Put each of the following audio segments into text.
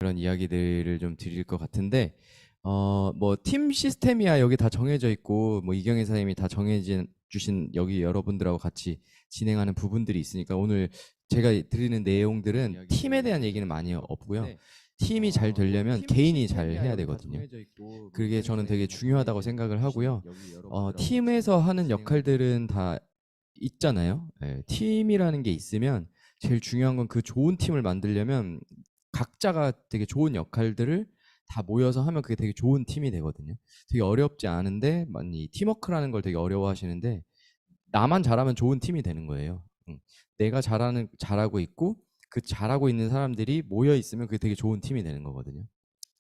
그런 이야기들을 좀 드릴 것 같은데, 뭐 팀 시스템이야 여기 다 정해져 있고, 뭐 이경혜 사장님이 다 정해진 주신 여기 여러분들하고 같이 진행하는 부분들이 있으니까 오늘 제가 드리는 내용들은 팀에 대한 얘기는 많이 없고요. 팀이 잘 되려면 개인이 잘 해야 되거든요. 그게 저는 되게 중요하다고 생각을 하고요. 팀에서 하는 역할들은 다 있잖아요. 예, 팀이라는 게 있으면 제일 중요한 건 그 좋은 팀을 만들려면 각자가 되게 좋은 역할들을 다 모여서 하면 그게 되게 좋은 팀이 되거든요. 되게 어렵지 않은데 많이 팀워크라는 걸 되게 어려워하시는데 나만 잘하면 좋은 팀이 되는 거예요. 내가 잘하고 있고 그 잘하고 있는 사람들이 모여 있으면 그게 되게 좋은 팀이 되는 거거든요.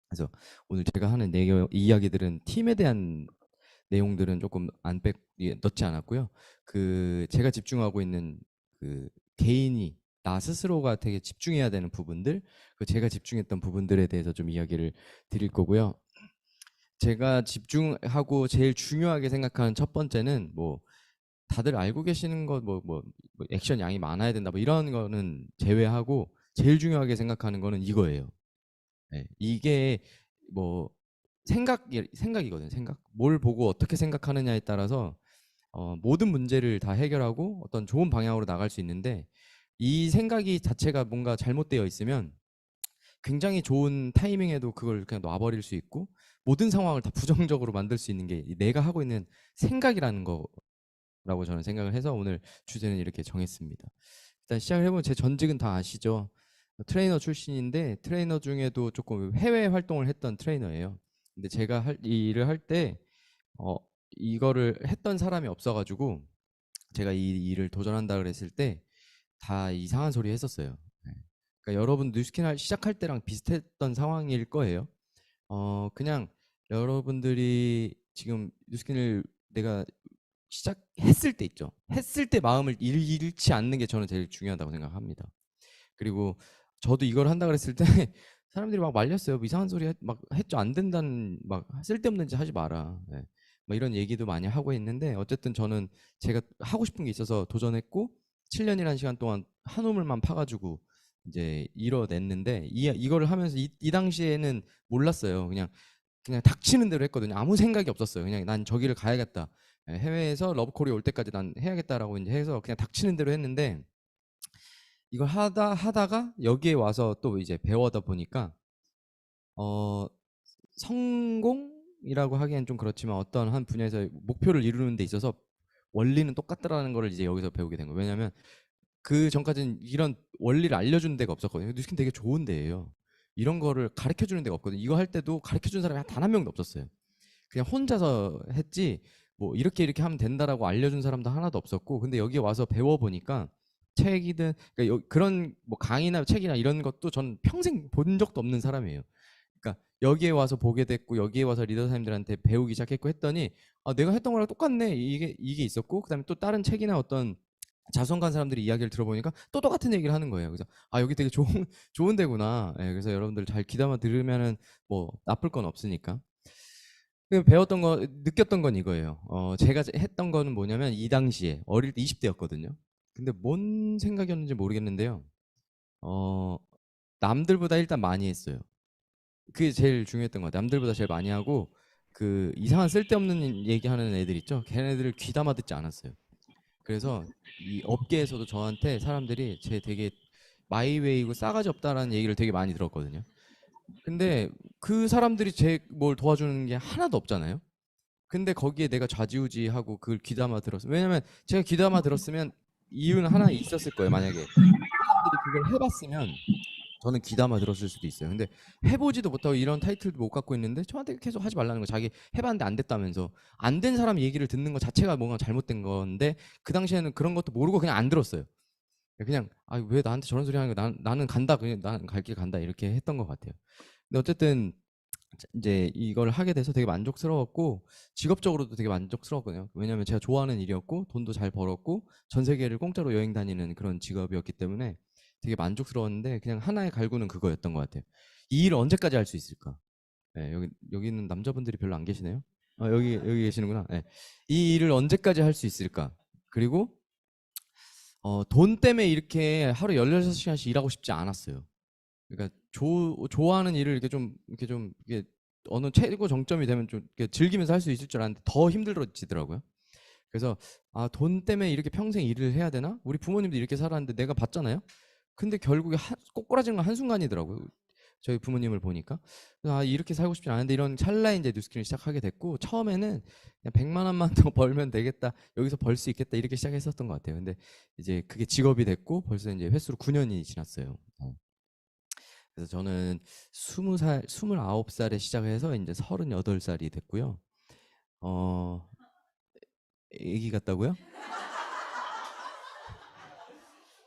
그래서 오늘 제가 하는 이야기들은 팀에 대한 내용들은 조금 안 넣지 않았고요. 그 제가 집중하고 있는 그 개인이 나 스스로가 되게 집중해야 되는 부분들, 그 제가 집중했던 부분들에 대해서 좀 이야기를 드릴 거고요. 제가 집중하고 제일 중요하게 생각하는 첫 번째는 뭐 다들 알고 계시는 뭐 액션 양이 많아야 된다 뭐 이런 거는 제외하고 제일 중요하게 생각하는 거는 이거예요. 네, 이게 뭐 생각이거든요. 생각. 뭘 보고 어떻게 생각하느냐에 따라서 모든 문제를 다 해결하고 어떤 좋은 방향으로 나갈 수 있는데 이 생각이 자체가 뭔가 잘못되어 있으면 굉장히 좋은 타이밍에도 그걸 그냥 놔버릴 수 있고 모든 상황을 다 부정적으로 만들 수 있는 게 내가 하고 있는 생각이라는 거라고 저는 생각을 해서 오늘 주제는 이렇게 정했습니다. 일단 시작을 해보면 제 전직은 다 아시죠? 트레이너 출신인데 트레이너 중에도 조금 해외 활동을 했던 트레이너예요. 근데 제가 이 일을 할 때 이거를 했던 사람이 없어가지고 제가 이 일을 도전한다 그랬을 때 다 이상한 소리 했었어요. 네. 그러니까 여러분 뉴스킨 시작할 때랑 비슷했던 상황일 거예요. 그냥 여러분들이 지금 뉴스킨을 내가 시작했을 때 있죠. 했을 때 마음을 잃지 않는 게 저는 제일 중요하다고 생각합니다. 그리고 저도 이걸 한다 그랬을 때 사람들이 막 말렸어요. 뭐 이상한 소리 막 했죠. 안 된다는 막 쓸데없는 짓 하지 마라. 네. 뭐 이런 얘기도 많이 하고 있는데 어쨌든 저는 제가 하고 싶은 게 있어서 도전했고 7년이라는 시간 동안 한 우물만 파가지고 이제 이뤄냈는데 이거를 하면서 이 당시에는 몰랐어요. 그냥 닥치는 대로 했거든요. 아무 생각이 없었어요. 그냥 난 저기를 가야겠다. 해외에서 러브콜이 올 때까지 난 해야겠다라고 이제 해서 그냥 닥치는 대로 했는데 이걸 하다가 여기에 와서 또 이제 배워다 보니까 어 성공이라고 하기엔 좀 그렇지만 어떤 한 분야에서 목표를 이루는 데 있어서 원리는 똑같다라는 거를 이제 여기서 배우게 된 거예요. 왜냐하면 그 전까지는 이런 원리를 알려주는 데가 없었거든요. 뉴스킨 되게 좋은 데예요. 이런 거를 가르쳐 주는 데가 없거든요. 이거 할 때도 가르쳐 준 사람이 단 한 명도 없었어요. 그냥 혼자서 했지 뭐 이렇게 하면 된다라고 알려준 사람도 하나도 없었고 근데 여기 와서 배워보니까 책이든 그러니까 그런 뭐 강의나 책이나 이런 것도 전 평생 본 적도 없는 사람이에요. 그러니까 여기에 와서 보게 됐고 여기에 와서 리더 선생님들한테 배우기 시작했고 했더니 내가 했던 거랑 똑같네 이게 있었고 그다음에 또 다른 책이나 어떤 자수성가한 사람들이 이야기를 들어보니까 또 똑같은 얘기를 하는 거예요. 그래서 여기 되게 좋은 좋은 데구나. 예, 그래서 여러분들 잘 귀담아 들으면은 뭐 나쁠 건 없으니까. 배웠던 거 느꼈던 건 이거예요. 제가 했던 거는 뭐냐면 이 당시에 어릴 때 20대였거든요. 근데 뭔 생각이었는지 모르겠는데요. 어, 남들보다 일단 많이 했어요. 그게 제일 중요했던 것 같아요. 남들보다 제일 많이 하고 그 이상한 쓸데없는 얘기하는 애들 있죠. 걔네들을 귀담아 듣지 않았어요. 그래서 이 업계에서도 저한테 사람들이 제 되게 마이웨이고 싸가지 없다라는 얘기를 되게 많이 들었거든요. 근데 그 사람들이 제 뭘 도와주는 게 하나도 없잖아요. 근데 거기에 내가 좌지우지하고 그걸 귀담아 들었어요. 왜냐면 제가 귀담아 들었으면 이유는 하나 있었을 거예요. 만약에 사람들이 그걸 해봤으면 저는 귀담아 들었을 수도 있어요. 근데 해보지도 못하고 이런 타이틀도 못 갖고 있는데 저한테 계속 하지 말라는 거. 자기 해봤는데 안 됐다면서 안 된 사람 얘기를 듣는 것 자체가 뭔가 잘못된 건데 그 당시에는 그런 것도 모르고 그냥 안 들었어요. 그냥 왜 나한테 저런 소리 하는 거야? 나는 간다. 그냥 나는 갈 길 간다. 이렇게 했던 것 같아요. 근데 어쨌든 이제 이걸 하게 돼서 되게 만족스러웠고 직업적으로도 되게 만족스러웠거든요. 왜냐하면 제가 좋아하는 일이었고 돈도 잘 벌었고 전 세계를 공짜로 여행 다니는 그런 직업이었기 때문에 되게 만족스러웠는데 그냥 하나의 갈구는 그거였던 것 같아요. 이 일을 언제까지 할 수 있을까? 네, 여기는 남자분들이 별로 안 계시네요. 여기 계시는구나. 네. 이 일을 언제까지 할 수 있을까? 그리고 돈 때문에 이렇게 하루 16시간씩 일하고 싶지 않았어요. 그러니까 좋아하는 일을 이렇게 좀 이게 어느 최고 정점이 되면 좀 이렇게 즐기면서 할 수 있을 줄 알았는데 더 힘들어지더라고요. 그래서 아, 돈 때문에 이렇게 평생 일을 해야 되나? 우리 부모님도 이렇게 살았는데 내가 봤잖아요. 근데 결국에 꼬꾸라지는 건 한순간이더라고요. 저희 부모님을 보니까. 그래서 아, 이렇게 살고 싶지 않은데 이런 찰나에 이제 뉴스킨을 시작하게 됐고 처음에는 그냥 100만 원만 더 벌면 되겠다. 여기서 벌 수 있겠다. 이렇게 시작했었던 것 같아요. 근데 이제 그게 직업이 됐고 벌써 이제 횟수로 9년이 지났어요. 그래서 저는 20살, 29살에 시작해서 이제 38살이 됐고요. 어, 애기 같다고요?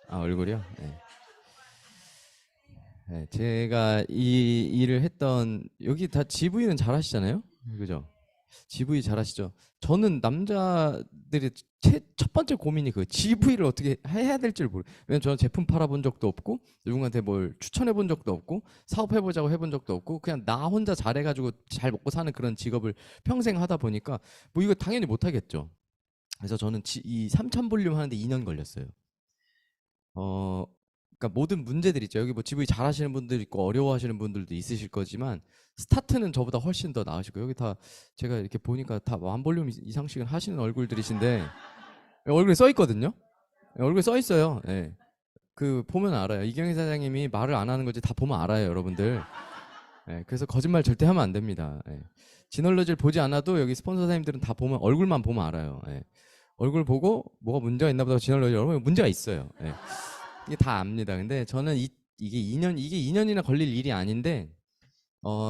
아, 얼굴이요? 네. 네, 제가 이 일을 했던 여기 다 GV는 잘하시잖아요, 그죠? GV 잘하시죠? 저는 남자들의 첫 번째 고민이 그 GV를 어떻게 해야 될지를 모르. 왜냐면 저는 제품 팔아본 적도 없고 누군가한테 뭘 추천해 본 적도 없고 사업해보자고 해본 적도 없고 그냥 나 혼자 잘해가지고 잘 먹고 사는 그런 직업을 평생 하다 보니까 뭐 이거 당연히 못하겠죠. 그래서 저는 이 3천 볼륨 하는데 2년 걸렸어요. 어, 그러니까 모든 문제들 있죠. 여기 뭐 GV 잘하시는 분들 있고 어려워하시는 분들도 있으실 거지만 스타트는 저보다 훨씬 더 나으시고 여기 다 제가 이렇게 보니까 다 완볼륨 이상씩은 하시는 얼굴들이신데 얼굴에 써 있거든요. 얼굴에 써 있어요. 예. 그 보면 알아요. 이경희 사장님이 말을 안 하는 거지 다 보면 알아요, 여러분들. 예, 그래서 거짓말 절대 하면 안 됩니다. 예. 지널러지를 보지 않아도 여기 스폰서 사장님들은 다 보면 얼굴만 보면 알아요. 예. 얼굴 보고 뭐가 문제가 있나 보다 지널러지 여러분 문제가 있어요. 예. 이게 다 압니다. 근데 저는 이게 2년이나 걸릴 일이 아닌데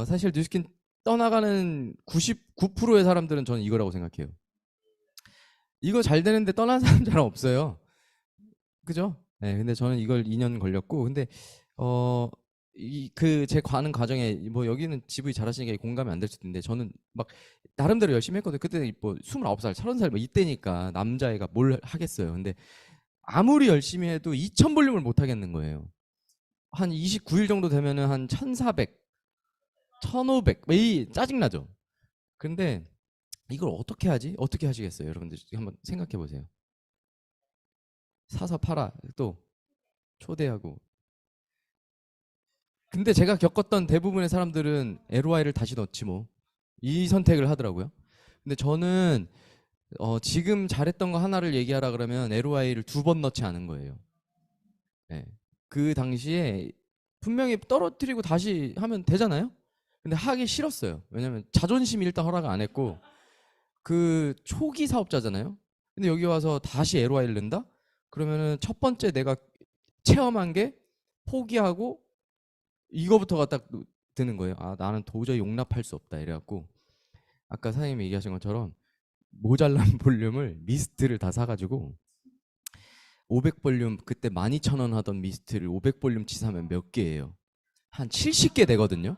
사실 뉴스킨 떠나가는 99%의 사람들은 저는 이거라고 생각해요. 이거 잘 되는데 떠난 사람 잘 없어요. 그죠? 네, 근데 저는 이걸 2년 걸렸고 근데 어 이 그 제 가는 과정에 뭐 여기는 GV 잘하시니까 공감이 안 될 수도 있는데 저는 막 나름대로 열심히 했거든요. 그때 뭐 29살, 30살 뭐 이때니까 남자애가 뭘 하겠어요. 근데 아무리 열심히 해도 2000 볼륨을 못 하겠는 거예요. 한 29일 정도 되면은 한 1400, 1500, 이 짜증나죠. 근데 이걸 어떻게 하지? 어떻게 하시겠어요? 여러분들 한번 생각해 보세요. 사서 팔아 또 초대하고. 근데 제가 겪었던 대부분의 사람들은 LOI를 다시 넣지 뭐. 이 선택을 하더라고요. 근데 저는 지금 잘했던 거 하나를 얘기하라 그러면 LOI를 2번 넣지 않은 거예요. 네. 그 당시에 분명히 떨어뜨리고 다시 하면 되잖아요. 근데 하기 싫었어요. 왜냐면 자존심이 일단 허락 안 했고 그 초기 사업자잖아요. 근데 여기 와서 다시 LOI를 넣는다? 그러면은 첫 번째 내가 체험한 게 포기하고 이거부터가 딱 드는 거예요. 아, 나는 도저히 용납할 수 없다. 이래갖고 아까 사장님이 얘기하신 것처럼 모자란 볼륨을 미스트를 다 사가지고 500볼륨 그때 12,000원 하던 미스트를 500볼륨치 사면 몇 개예요? 한 70개 되거든요.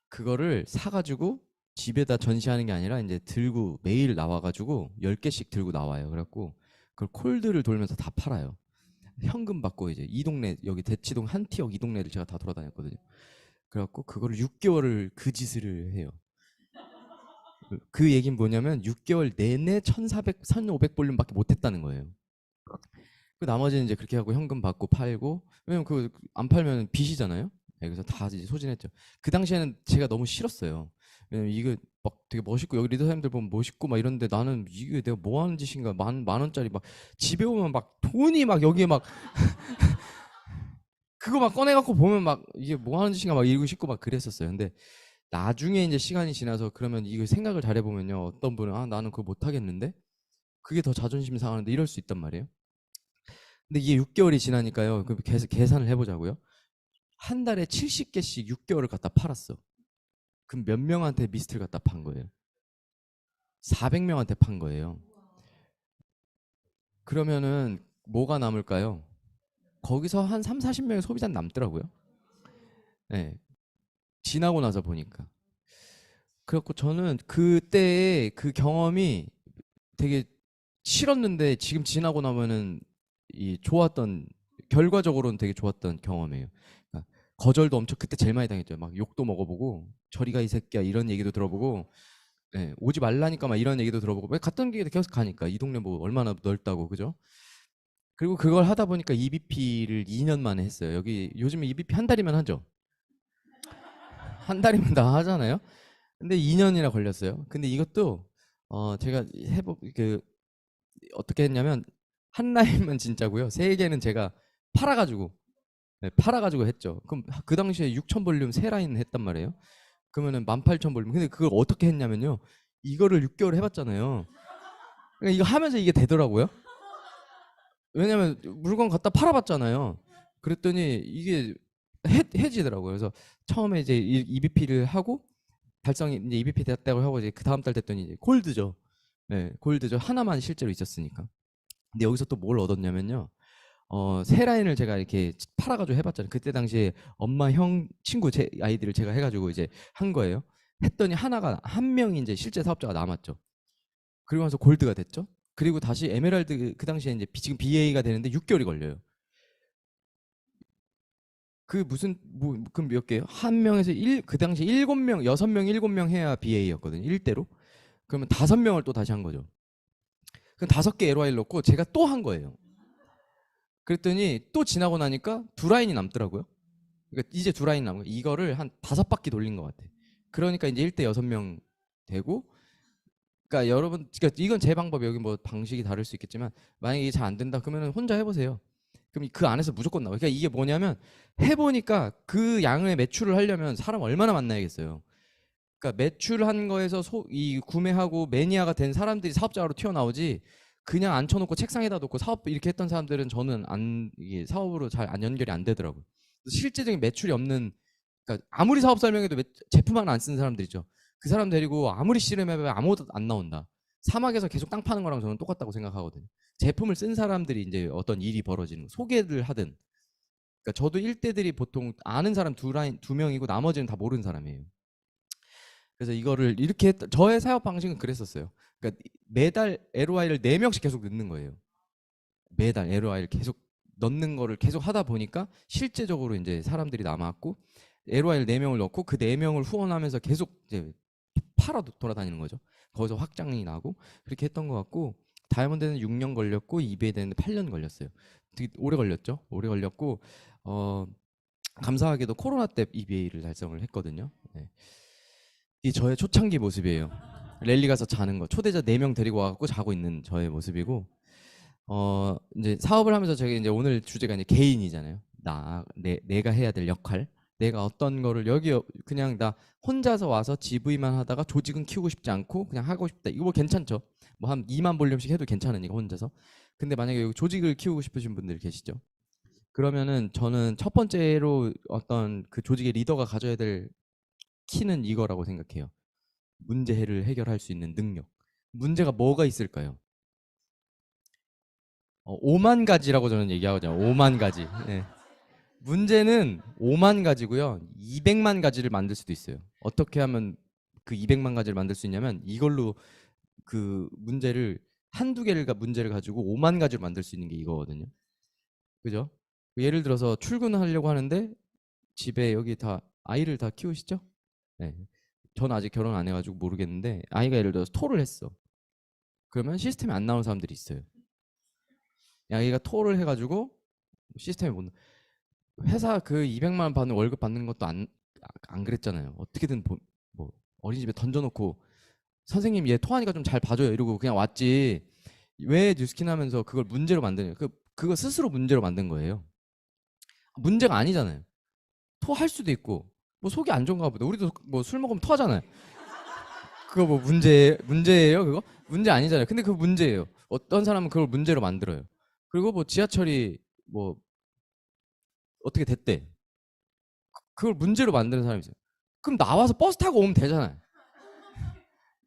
그거를 사가지고 집에다 전시하는 게 아니라 이제 들고 매일 나와가지고 10개씩 들고 나와요. 그래갖고 그걸 콜드를 돌면서 다 팔아요. 현금 받고 이제 이 동네 여기 대치동 한티역 이 동네를 제가 다 돌아다녔거든요. 그래갖고 그거를 6개월을 그 짓을 해요. 그 얘기는 뭐냐면 6개월 내내 1,400, 1,500볼륨밖에 못했다는 거예요. 그 나머지는 이제 그렇게 하고 현금 받고 팔고 왜냐면 그 안 팔면 빚이잖아요. 네, 그래서 다 이제 소진했죠. 그 당시에는 제가 너무 싫었어요. 왜냐면 이거 막 되게 멋있고 여기 리더 사람들 보면 멋있고 막 이런데 나는 이게 내가 뭐 하는 짓인가 만 원짜리 막 집에 오면 막 돈이 막 여기에 막 그거 막 꺼내갖고 보면 막 이게 뭐 하는 짓인가 막 이러고 싶고 막 그랬었어요. 근데 나중에 이제 시간이 지나서 그러면 이거 생각을 잘 해보면요. 어떤 분은 아 나는 그거 못 하겠는데 그게 더 자존심 상하는데 이럴 수 있단 말이에요. 근데 이게 6개월이 지나니까요. 그 계산을 해보자고요. 한 달에 70개씩 6개월을 갖다 팔았어. 그럼 몇 명한테 미스트를 갖다 판 거예요? 400명한테 판 거예요. 그러면은 뭐가 남을까요? 거기서 한 3, 40명의 소비자는 남더라고요. 네, 지나고 나서 보니까. 그래갖고 저는 그때의 그 경험이 되게 싫었는데 지금 지나고 나면은 이 좋았던 결과적으로는 되게 좋았던 경험이에요. 그러니까 거절도 엄청 그때 제일 많이 당했죠. 막 욕도 먹어보고 저리가 이 새끼야 이런 얘기도 들어보고 예, 오지 말라니까 막 이런 얘기도 들어보고 왜 갔던 길에 계속 가니까 이 동네 뭐 얼마나 넓다고 그죠? 그리고 그걸 하다 보니까 EBP를 2년 만에 했어요. 여기 요즘에 EBP 한 달이면 하죠. 한 달이면 다 하잖아요. 근데 2년이나 걸렸어요. 근데 이것도 제가 해보 그 어떻게 했냐면 한 라인은 진짜고요. 세 개는 제가 팔아가지고 네, 팔아가지고 했죠. 그럼 그 당시에 6천 볼륨 세 라인 했단 말이에요. 그러면은 18,000 볼륨. 근데 그걸 어떻게 했냐면요. 이거를 6개월 해봤잖아요. 그러니까 이거 하면서 이게 되더라고요. 왜냐면 물건 갖다 팔아봤잖아요. 그랬더니 이게 해지더라고요. 그래서 처음에 이제 EBP를 하고 달성이 이제 EBP 됐다고 하고 이제 그 다음 달 됐더니 이제 골드죠. 네, 골드죠. 하나만 실제로 있었으니까. 근데 여기서 또 뭘 얻었냐면요. 세 라인을 제가 이렇게 팔아가지고 해봤잖아요. 그때 당시에 엄마, 형, 친구 제 아이들을 제가 해가지고 이제 한 거예요. 했더니 하나가 한 명이 이제 실제 사업자가 남았죠. 그리고 나서 골드가 됐죠. 그리고 다시 에메랄드 그 당시에 이제 지금 BA가 되는데 6개월이 걸려요. 그 무슨 뭐 그럼 몇 개요? 한 명에서 그 당시 7명, 6명, 7명 해야 BA였거든요. 1대로. 그러면 5명을 또 다시 한 거죠. 그럼 5개 LY를 넣고 제가 또 한 거예요. 그랬더니 또 지나고 나니까 두 라인이 남더라고요. 그러니까 이제 두 라인 남은 거. 이거를 한 5바퀴 돌린 것 같아. 그러니까 이제 1대 6명 되고 그러니까 여러분 그러니까 이건 제 방법이 여기 뭐 방식이 다를 수 있겠지만 만약에 이게 잘 안 된다 그러면 혼자 해보세요. 그럼 그 안에서 무조건 나와요. 그러니까 이게 뭐냐면 해보니까 그 양의 매출을 하려면 사람 얼마나 만나야겠어요. 그러니까 매출한 거에서 이 구매하고 매니아가 된 사람들이 사업자로 튀어나오지 그냥 앉혀놓고 책상에다 놓고 사업 이렇게 했던 사람들은 저는 안 이게 사업으로 잘 안 연결이 안 되더라고요. 실제적인 매출이 없는 그러니까 아무리 사업 설명해도 제품 하나 안 쓰는 사람들 있죠. 그 사람 데리고 아무리 씨름해봐야 아무것도 안 나온다. 사막에서 계속 땅 파는 거랑 저는 똑같다고 생각하거든요. 제품을 쓴 사람들이 이제 어떤 일이 벌어지는 소개를 하든 그러니까 저도 일대들이 보통 아는 사람 두 명이고 나머지는 다 모르는 사람이에요. 그래서 이거를 이렇게 저의 사업 방식은 그랬었어요. 그러니까 매달 LOI를 4명씩 계속 넣는 거예요. 매달 LOI를 계속 넣는 거를 계속 하다 보니까 실제적으로 이제 사람들이 남았고 LOI를 4명을 넣고 그 4명을 후원하면서 계속 이제 팔아 돌아다니는 거죠. 거기서 확장이 나고 그렇게 했던 것 같고 다이아몬드는 6년 걸렸고 이베이 되는데 8년 걸렸어요. 되게 오래 걸렸죠. 오래 걸렸고 감사하게도 코로나 때 EBA를 달성을 했거든요. 네. 이 저의 초창기 모습이에요. 랠리 가서 자는 거. 초대자 4명 데리고 와갖고 자고 있는 저의 모습이고 이제 사업을 하면서 제가 이제 오늘 주제가 이제 개인이잖아요. 내가 해야 될 역할. 내가 어떤 거를 여기 그냥 나 혼자서 와서 GV만 하다가 조직은 키우고 싶지 않고 그냥 하고 싶다. 이거 뭐 괜찮죠? 뭐 한 2만 볼륨씩 해도 괜찮으니까 혼자서. 근데 만약에 여기 조직을 키우고 싶으신 분들 계시죠? 그러면은 저는 첫 번째로 어떤 그 조직의 리더가 가져야 될 키는 이거라고 생각해요. 문제를 해결할 수 있는 능력. 문제가 뭐가 있을까요? 5만 가지라고 저는 얘기하거든요. 5만 가지. 네. 문제는 5만 가지고요. 200만 가지를 만들 수도 있어요. 어떻게 하면 그 200만 가지를 만들 수 있냐면 이걸로 그 문제를 한두 개를 문제를 가지고 5만 가지를 만들 수 있는 게 이거거든요. 그죠? 예를 들어서 출근을 하려고 하는데 집에 여기 다 아이를 다 키우시죠? 네. 저는 아직 결혼 안 해가지고 모르겠는데 아이가 예를 들어서 토를 했어. 그러면 시스템에 안 나오는 사람들이 있어요. 아이가 토를 해가지고 시스템에 못 회사 그 200만 원 받는 월급 받는 것도 안 그랬잖아요. 어떻게든 뭐 어린이집에 던져놓고 선생님 얘 토하니까 좀 잘 봐줘요 이러고 그냥 왔지. 왜 뉴스킨 하면서 그걸 문제로 만드냐. 그거 스스로 문제로 만든 거예요. 문제가 아니잖아요. 토할 수도 있고 뭐 속이 안 좋은가 보다. 우리도 뭐 술 먹으면 토하잖아요. 그거 뭐 문제예요 그거? 문제 아니잖아요. 근데 그 문제예요. 어떤 사람은 그걸 문제로 만들어요. 그리고 뭐 지하철이 뭐 어떻게 됐대. 그걸 문제로 만드는 사람이 있어요. 그럼 나와서 버스 타고 오면 되잖아요.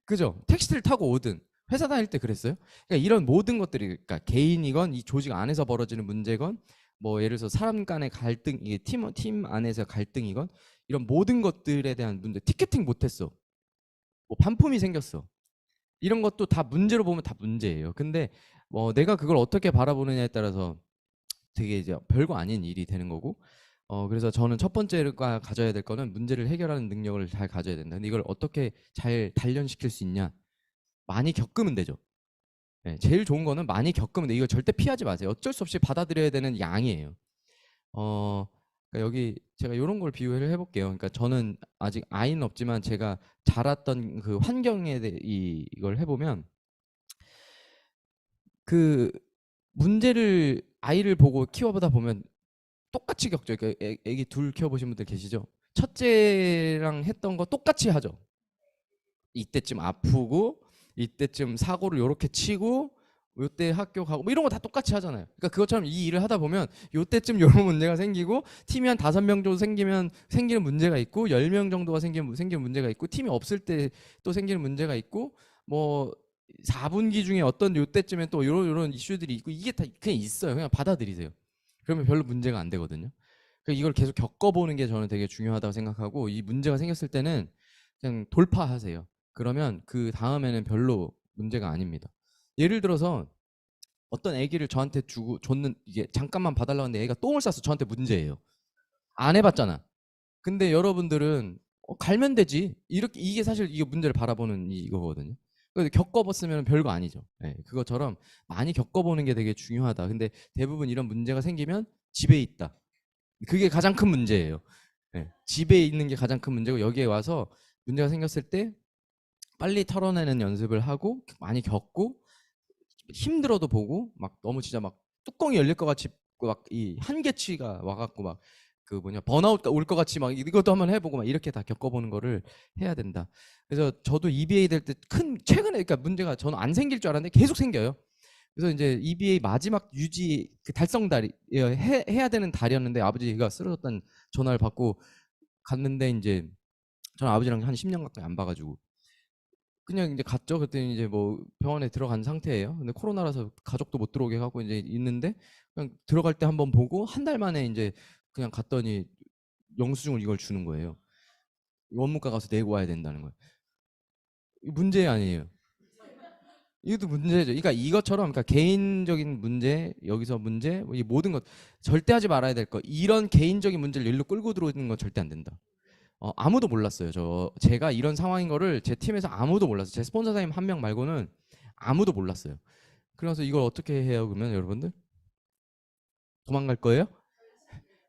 그죠? 택시를 타고 오든 회사 다닐 때 그랬어요. 그러니까 이런 모든 것들이 그러니까 개인이건 이 조직 안에서 벌어지는 문제건 뭐 예를 들어서 사람 간의 갈등 이게 팀 안에서 갈등이건 이런 모든 것들에 대한 문제. 티켓팅 못했어. 뭐 반품이 생겼어. 이런 것도 다 문제로 보면 다 문제예요. 근데 뭐 내가 그걸 어떻게 바라보느냐에 따라서 되게 이제 별거 아닌 일이 되는 거고 그래서 저는 첫 번째가 가져야 될 거는 문제를 해결하는 능력을 잘 가져야 된다. 근데 이걸 어떻게 잘 단련시킬 수 있냐? 많이 겪으면 되죠. 예, 제일 좋은 거는 많이 겪으면 돼. 이거 절대 피하지 마세요. 어쩔 수 없이 받아들여야 되는 양이에요. 그러니까 여기 제가 이런 걸 비유를 해볼게요. 그러니까 저는 아직 아이는 없지만 제가 자랐던 그 환경에 대해 이걸 해보면 그 문제를 아이를 보고 키워보다 보면 똑같이 겪죠. 그러니까 애기 둘 키워보신 분들 계시죠? 첫째랑 했던 거 똑같이 하죠. 이때쯤 아프고 이때쯤 사고를 요렇게 치고 요때 학교 가고 뭐 이런 거 다 똑같이 하잖아요. 그러니까 그것처럼 이 일을 하다 보면 요때쯤 요런 문제가 생기고 팀이 한 5명 정도 생기면 생기는 문제가 있고 10명 정도가 생기는 문제가 있고 팀이 없을 때 또 생기는 문제가 있고 뭐 4분기 중에 어떤 요때쯤에 또 요런 이슈들이 있고 이게 다 그냥 있어요. 그냥 받아들이세요. 그러면 별로 문제가 안 되거든요. 그러니까 이걸 계속 겪어보는 게 저는 되게 중요하다고 생각하고 이 문제가 생겼을 때는 그냥 돌파하세요. 그러면 그 다음에는 별로 문제가 아닙니다. 예를 들어서 어떤 애기를 저한테 주고 줬는 이게 잠깐만 봐달라고 하는데 애가 똥을 쌌어. 저한테 문제예요. 안 해봤잖아. 근데 여러분들은 갈면 되지. 이렇게 이게 사실 이게 문제를 바라보는 이거거든요. 겪어봤으면 별거 아니죠. 네, 그것처럼 많이 겪어보는 게 되게 중요하다. 근데 대부분 이런 문제가 생기면 집에 있다. 그게 가장 큰 문제예요. 네, 집에 있는 게 가장 큰 문제고 여기에 와서 문제가 생겼을 때 빨리 털어내는 연습을 하고 많이 겪고 힘들어도 보고 막 너무 진짜 막 뚜껑이 열릴 것 같이 막 이 한계치가 와갖고 막 그 뭐냐 번아웃 올 것 같이 막 이것도 한번 해보고 막 이렇게 다 겪어보는 거를 해야 된다. 그래서 저도 EBA 될 때 큰 최근에 그러니까 문제가 저는 안 생길 줄 알았는데 계속 생겨요. 그래서 이제 EBA 마지막 유지 그 달성 달이 해야 되는 달이었는데 아버지가 쓰러졌다는 전화를 받고 갔는데 이제 저는 아버지랑 한 10년 가까이 안 봐가지고 그냥 이제 갔죠. 그랬더니 이제 뭐 병원에 들어간 상태예요. 근데 코로나라서 가족도 못 들어오게 하고 이제 있는데 그냥 들어갈 때 한번 보고 한 달 만에 이제 그냥 갔더니 영수증을 이걸 주는 거예요. 원무과 가서 내고 와야 된다는 거예요. 문제 아니에요. 이것도 문제죠. 그러니까 이것처럼 그러니까 개인적인 문제, 여기서 문제, 이 모든 것 절대 하지 말아야 될 거. 이런 개인적인 문제를 일로 끌고 들어오는 건 절대 안 된다. 아무도 몰랐어요. 제가 이런 상황인 거를 제 팀에서 아무도 몰랐어요. 제 스폰서사님 한 명 말고는 아무도 몰랐어요. 그래서 이걸 어떻게 해요? 그러면 여러분들 도망갈 거예요?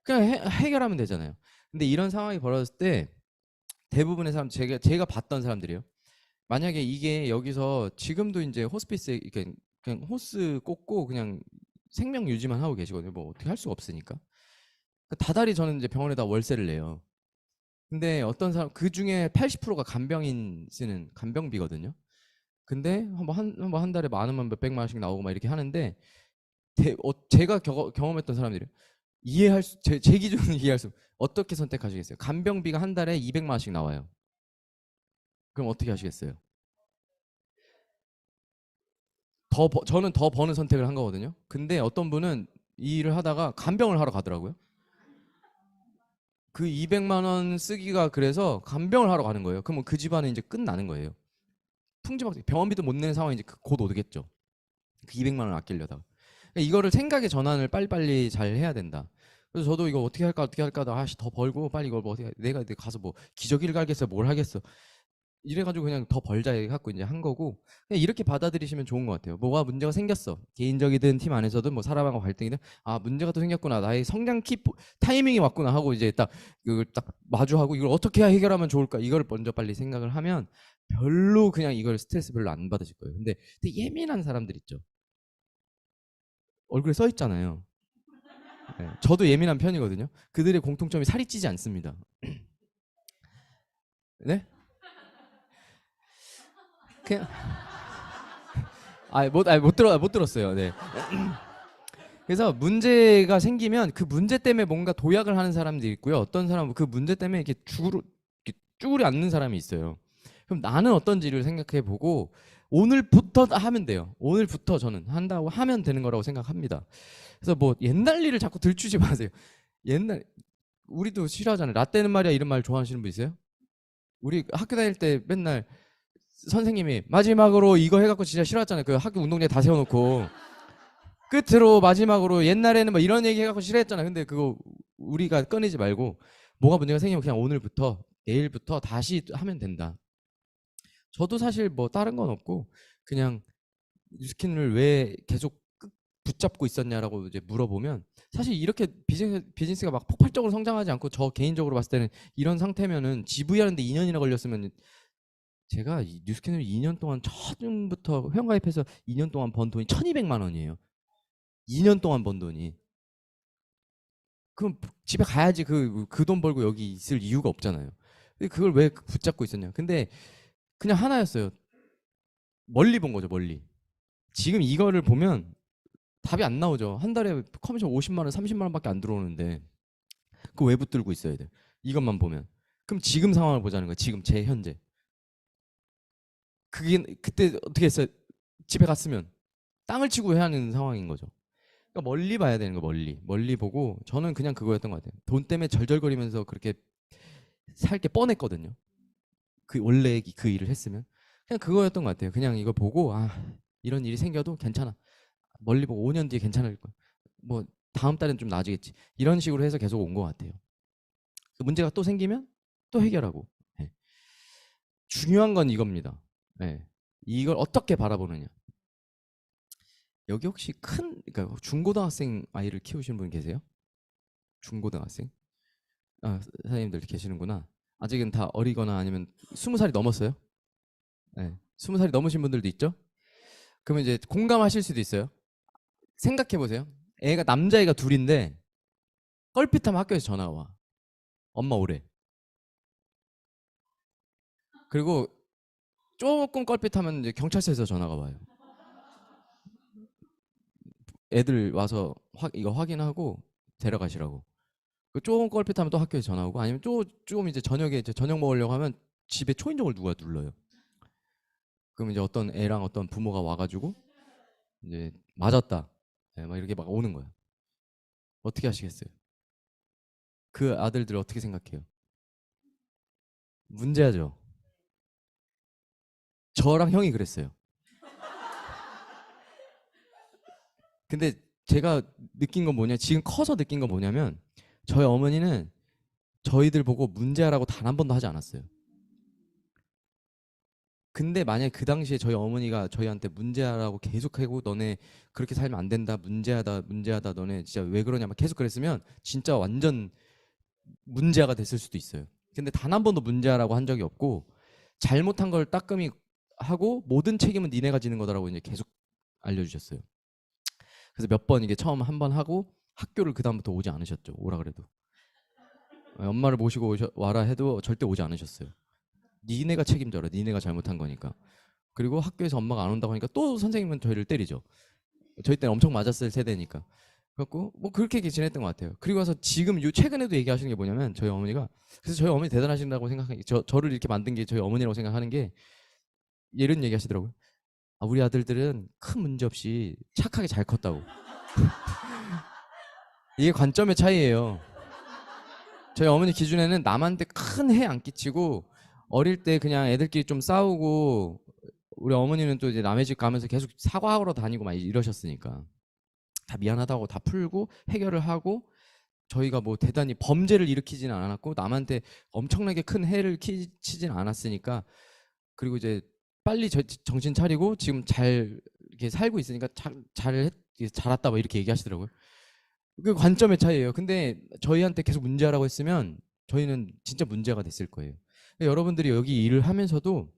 그냥 해결하면 되잖아요. 근데 이런 상황이 벌어졌을 때 대부분의 사람 제가 봤던 사람들이요. 만약에 이게 여기서 지금도 이제 호스피스에 이렇게 그냥 호스 꽂고 그냥 생명 유지만 하고 계시거든요. 뭐 어떻게 할 수가 없으니까. 다달이 저는 이제 병원에다 월세를 내요. 근데 어떤 사람 그 중에 80%가 간병인 쓰는 간병비거든요. 근데 한 달에 만 원만 몇백만 원씩 나오고 막 이렇게 하는데 제가 경험했던 사람들이 제 기준은 이해할 수 어떻게 선택하시겠어요? 간병비가 한 달에 200만 원씩 나와요. 그럼 어떻게 하시겠어요? 저는 더 버는 선택을 한 거거든요. 근데 어떤 분은 이 일을 하다가 간병을 하러 가더라고요. 그 200만 원 쓰기가 그래서 간병을 하러 가는 거예요. 그러면 그 집안은 이제 끝나는 거예요. 풍지박지 병원비도 못 내는 상황이 이제 곧 오겠죠. 그 200만 원 아끼려다가. 그러니까 이거를 생각의 전환을 빨리빨리 잘 해야 된다. 그래서 저도 이거 어떻게 할까 하다 아씨 더 벌고 빨리 이걸 뭐 어떻게 내가 가서 뭐 기저귀를 갈겠어 뭘 하겠어 이래가지고 그냥 더 벌자 해갖고 이제 한 거고 그냥 이렇게 받아들이시면 좋은 것 같아요. 뭐가 문제가 생겼어 개인적이든 팀 안에서든 뭐 사람하고 갈등이든 아 문제가 또 생겼구나 나의 성장 타이밍이 왔구나 하고 이제 딱 그걸 딱 마주하고 이걸 어떻게 해결하면 좋을까 이걸 먼저 빨리 생각을 하면 별로 그냥 이걸 스트레스 별로 안 받으실 거예요. 근데 되게 예민한 사람들 있죠. 얼굴에 써 있잖아요. 네, 저도 예민한 편이거든요. 그들의 공통점이 살이 찌지 않습니다. 네? 그냥 못 들었어요. 네. 그래서 문제가 생기면 그 문제 때문에 뭔가 도약을 하는 사람도 있고요. 어떤 사람은 그 문제 때문에 이렇게 쭈그려 앉는 사람이 있어요. 그럼 나는 어떤지를 생각해 보고 오늘부터 하면 돼요. 오늘부터 저는 한다고 하면 되는 거라고 생각합니다. 그래서 뭐 옛날 일을 자꾸 들추지 마세요. 옛날 우리도 싫어하잖아요. 라떼는 말이야 이런 말 좋아하시는 분 있어요? 우리 학교 다닐 때 맨날 선생님이 마지막으로 이거 해갖고 진짜 싫어했잖아요. 그 학교 운동장에 다 세워놓고 끝으로 마지막으로 옛날에는 뭐 이런 얘기 해갖고 싫어했잖아. 근데 그거 우리가 꺼내지 말고 뭐가 문제가 생기면 그냥 오늘부터 내일부터 다시 하면 된다. 저도 사실 뭐 다른 건 없고 그냥 뉴스킨을 왜 계속 붙잡고 있었냐라고 이제 물어보면 사실 이렇게 비즈니스가 막 폭발적으로 성장하지 않고 저 개인적으로 봤을 때는 이런 상태면은 GV 하는데 2년이나 걸렸으면 제가 이 뉴스캔을 2년 동안 처음부터 회원가입해서 2년 동안 번 돈이 1200만 원이에요. 2년 동안 번 돈이. 그럼 집에 가야지 그 돈 벌고 여기 있을 이유가 없잖아요. 근데 그걸 왜 붙잡고 있었냐. 근데 그냥 하나였어요. 멀리 본 거죠, 멀리. 지금 이거를 보면 답이 안 나오죠. 한 달에 커미션 50만 원, 30만 원밖에 안 들어오는데 그거 왜 붙들고 있어야 돼? 이것만 보면. 그럼 지금 상황을 보자는 거예요. 지금 제 현재. 그게 그때 어떻게 했어요? 집에 갔으면 땅을 치고 해야 하는 상황인 거죠. 그러니까 멀리 봐야 되는 거 멀리. 멀리 보고 저는 그냥 그거였던 것 같아요. 돈 때문에 절절거리면서 그렇게 살 게 뻔했거든요. 그 원래 그 일을 했으면 그냥 그거였던 것 같아요. 그냥 이거 보고 아 이런 일이 생겨도 괜찮아. 멀리 보고 5년 뒤에 괜찮을 거야. 뭐 다음 달엔 좀 나아지겠지. 이런 식으로 해서 계속 온 것 같아요. 그 문제가 또 생기면 또 해결하고. 네. 중요한 건 이겁니다. 네. 이걸 어떻게 바라보느냐. 여기 혹시 그러니까 중고등학생 아이를 키우시는 분 계세요? 중고등학생? 아, 사장님들 계시는구나. 아직은 다 어리거나 아니면 20살이 넘었어요? 네. 20살이 넘으신 분들도 있죠? 그러면 이제 공감하실 수도 있어요. 생각해 보세요. 애가 남자애가 둘인데 껄핏하면 학교에서 전화가 와. 엄마 오래. 그리고 조금 껄핏하면 이제 경찰서에서 전화가 와요. 애들 와서 이거 확인하고 데려가시라고. 그 조금 껄핏하면 또 학교에서 전화 오고 아니면 좀 이제 저녁에 이제 저녁 먹으려고 하면 집에 초인종을 누가 눌러요. 그럼 이제 어떤 애랑 어떤 부모가 와가지고 이제 맞았다. 네, 막 이렇게 막 오는 거야. 어떻게 하시겠어요? 그 아들들 어떻게 생각해요? 문제죠. 저랑 형이 그랬어요. 근데 제가 느낀 건 뭐냐, 지금 커서 느낀 건 뭐냐면 저희 어머니는 저희들 보고 문제라고 단 한 번도 하지 않았어요. 근데 만약에 그 당시에 저희 어머니가 저희한테 문제라고 계속하고 너네 그렇게 살면 안 된다, 문제하다 문제하다, 너네 진짜 왜 그러냐 막 계속 그랬으면 진짜 완전 문제아가 됐을 수도 있어요. 근데 단 한 번도 문제아라고 한 적이 없고 잘못한 걸 따끔히 하고 모든 책임은 니네가 지는 거다라고 이제 계속 알려주셨어요. 그래서 몇 번 이게 처음 한 번 하고 학교를 그 다음부터 오지 않으셨죠. 오라 그래도 엄마를 모시고 와라 해도 절대 오지 않으셨어요. 니네가 책임져라. 니네가 잘못한 거니까. 그리고 학교에서 엄마가 안 온다고 하니까 또 선생님은 저희를 때리죠. 저희 때는 엄청 맞았을 세대니까. 그래갖고 뭐 그렇게 지냈던 것 같아요. 그리고 와서 지금 요 최근에도 얘기하시는 게 뭐냐면 저희 어머니가, 그래서 저희 어머니 대단하신다고 생각하는 저를 이렇게 만든 게 저희 어머니라고 생각하는 게 이런 얘기 하시더라고요. 아, 우리 아들들은 큰 문제 없이 착하게 잘 컸다고. 이게 관점의 차이예요. 저희 어머니 기준에는 남한테 큰 해 안 끼치고 어릴 때 그냥 애들끼리 좀 싸우고, 우리 어머니는 또 이제 남의 집 가면서 계속 사과하러 다니고 막 이러셨으니까 다 미안하다고 다 풀고 해결을 하고, 저희가 뭐 대단히 범죄를 일으키지는 않았고 남한테 엄청나게 큰 해를 끼치진 않았으니까, 그리고 이제 빨리 정신 차리고 지금 잘 이렇게 살고 있으니까 잘했다 뭐 이렇게 얘기하시더라고요. 그 관점의 차이예요. 근데 저희한테 계속 문제라고 했으면 저희는 진짜 문제가 됐을 거예요. 여러분들이 여기 일을 하면서도